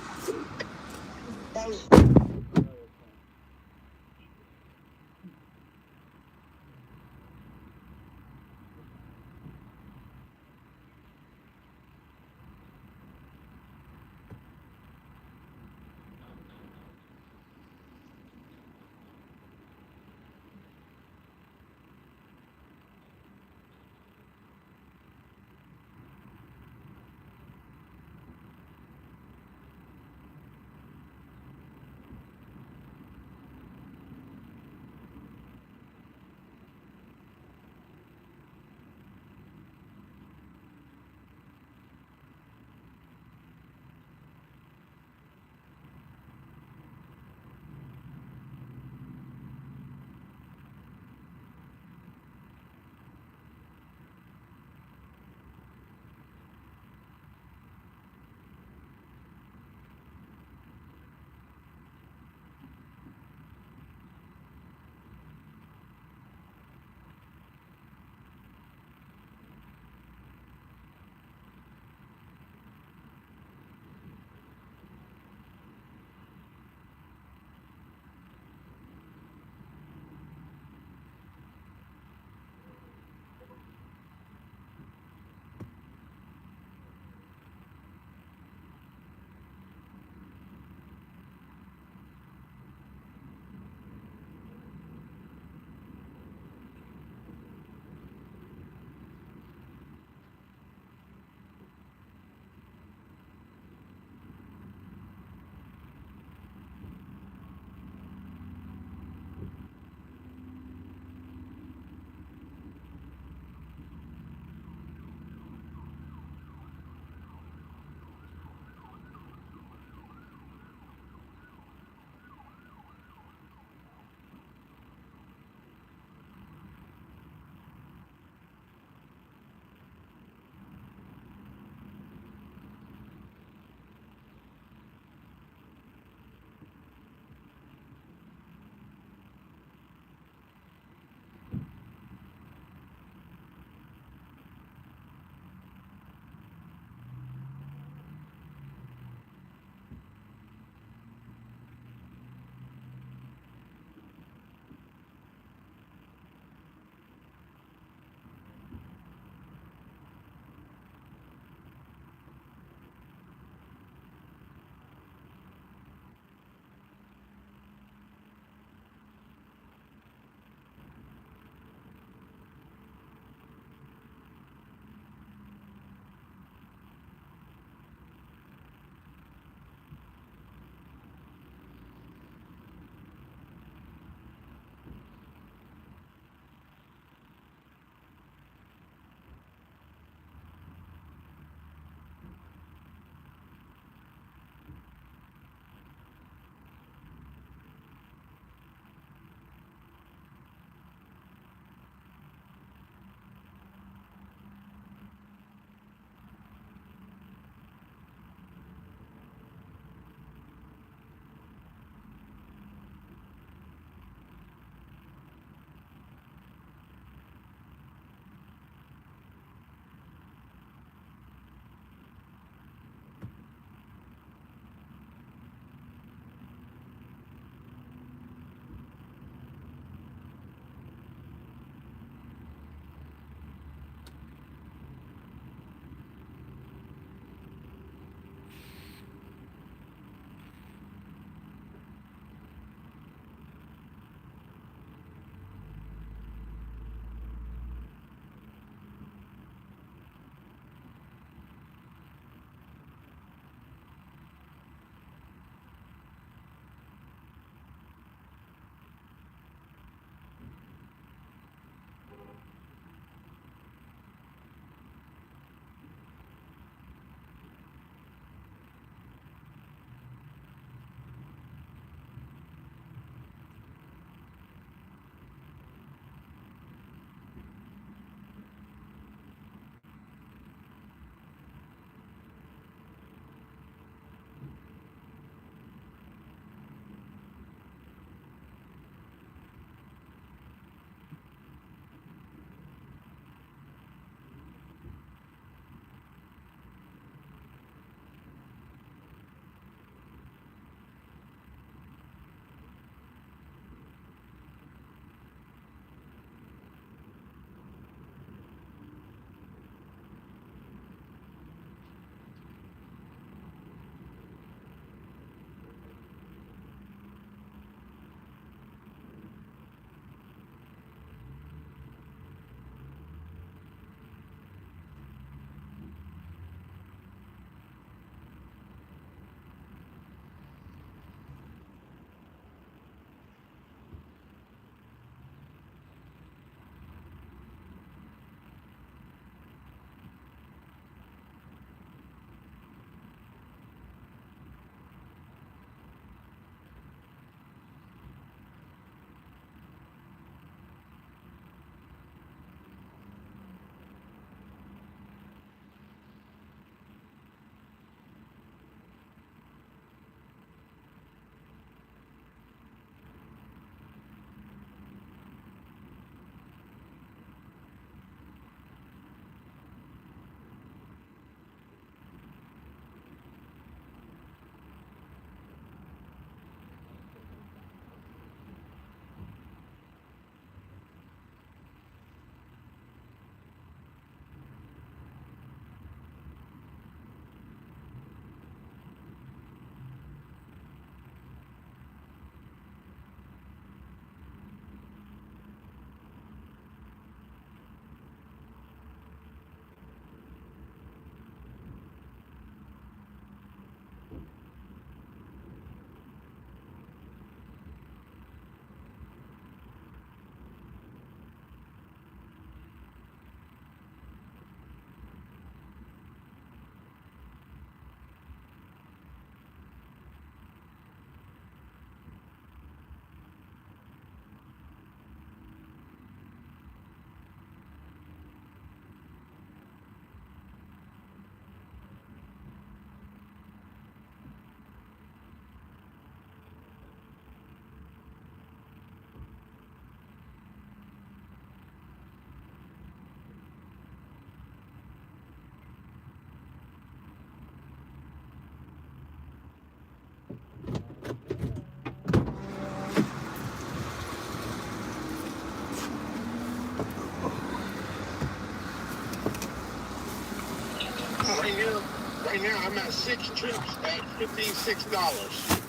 I'm at 6 trips at $56.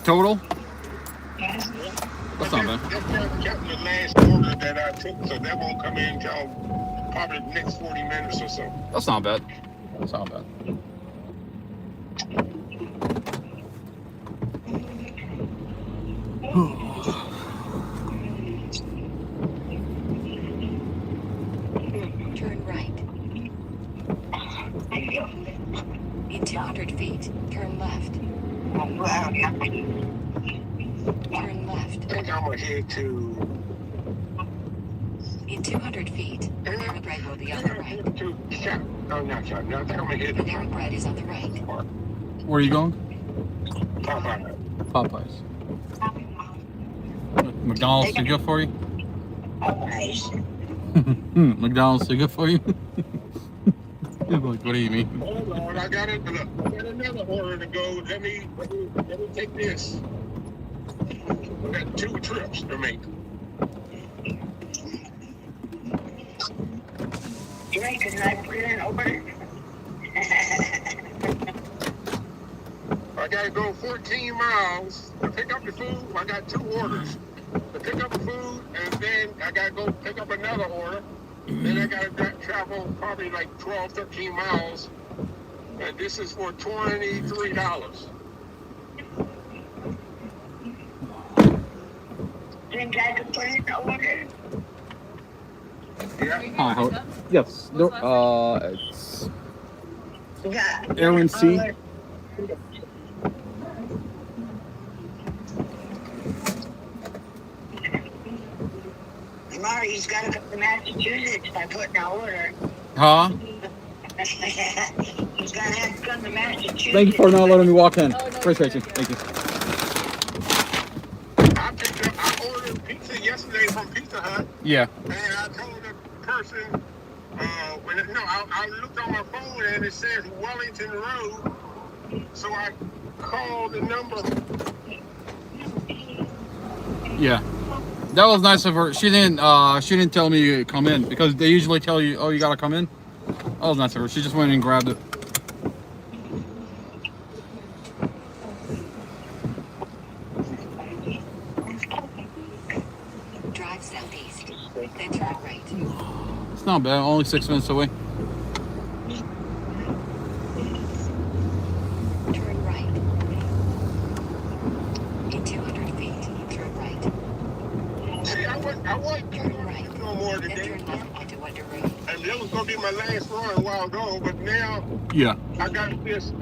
Total?
That's
That's not bad.
That's not counting the last order that I took, so that won't come in until probably the next 40 minutes or so.
That's not bad. That's not bad.
Turn right. In 200 feet, turn left. Turn left.
I think I'm gonna head to.
In 200 feet, Panera Bread will be on the right.
No, not shot. No, I think I'm gonna head to
Panera Bread is on the right.
Where are you going?
Popeye.
Popeyes. McDonald's too good for you? McDonald's too good for you? Like, what do you mean?
Hold on, I got another order to go. Let me take this. I got 2 trips to make.
Drake is not put in order.
I gotta go 14 miles to pick up the food. I got 2 orders. To pick up the food, and then I gotta go pick up another order. Then I gotta travel probably like 12, 13 miles. And this is for $23.
Think I could put in the order?
Yeah.
Yes. It's
Yeah.
Aaron C.
Mari's got to go to Massachusetts by putting an order.
Huh?
He's going to have to come to Massachusetts.
Thank you for not letting me walk in. Appreciate you. Thank you.
I ordered pizza yesterday from Pizza Hut,
Yeah.
and I told the person, I looked on my phone and it says Wellington Road, so I called the number.
Yeah. That was nice of her. She didn't tell me to come in because they usually tell you, oh, you gotta come in. That was nice of her. She just went and grabbed it.
Drive southeast. Then turn right.
It's not bad. Only 6 minutes away.
Turn right. In 200 feet, turn right.
See, I wasn't
Turn right.
no more
Then
today.
turn left onto Wonder Road.
And that was gonna be my last run a while ago, but now
Yeah.
I got this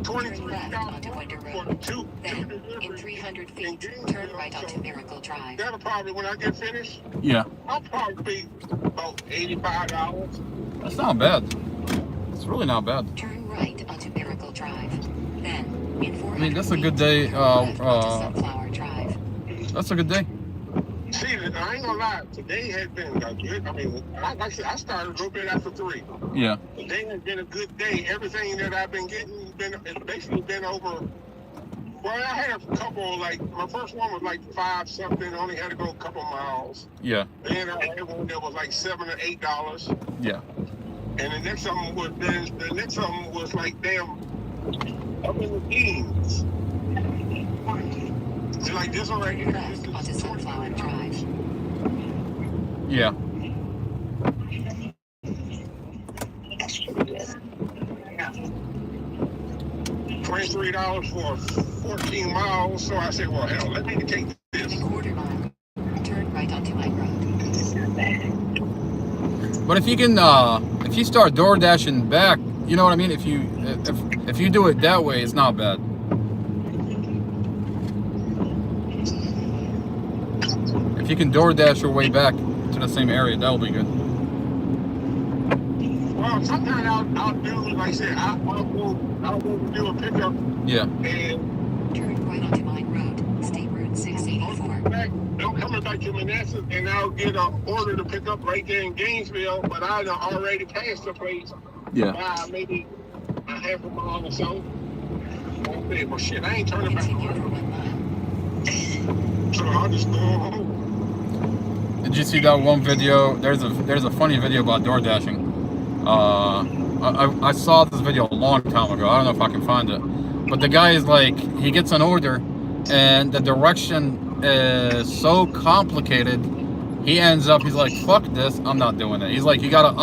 Turn
$23
left onto Wonder
for
Road.
two
Then, in
deliveries.
300 feet, turn right onto Miracle Drive.
That'll probably, when I get finished,
Yeah.
I'll probably be about $85.
That's not bad. It's really not bad.
Turn right onto Miracle Drive. Then, in 400
I mean, that's a
feet,
good day.
turn left onto Sunflower Drive.
That's a good day.
See, I ain't gonna lie, today has been good. I mean, like I said, I started a little bit after 3.
Yeah.
Today has been a good day. Everything that I've been getting it's basically been over. Well, I had a couple, like, my first one was like 5 something, only had to go a couple miles.
Yeah.
Then I had one that was like $7 or $8.
Yeah.
And the next one was like damn up in the teens. So like this one right here. This
Left onto
is
Sunflower Drive.
Yeah.
That's pretty good.
$23 for 14 miles. So I said, well, hell, let me take
In
this.
a quarter mile, turn right onto Light Road.
It's not bad.
But if you start door dashing back, you know what I mean? If you do it that way, it's not bad. If you can door dash your way back to the same area, that'll be good.
Well, sometimes I'll do, like I said, I'll go do a pickup
Yeah.
and
Turn right onto Mine Road, State Route 684.
back. I'm coming back to Manassas, and I'll get an order to pick up right there in Gainesville, but I done already passed the place
Yeah.
by maybe a half a mile or so. Okay, well, shit, I ain't turning back
Continue for
around.
1 mile.
So I'll just go home.
Did you see that one video? There's a funny video about door dashing. I saw this video a long time ago. I don't know if I can find it. But the guy is like, he gets an order, and the direction is so complicated, he ends up, he's like, fuck this, I'm not doing it. He's like, you gotta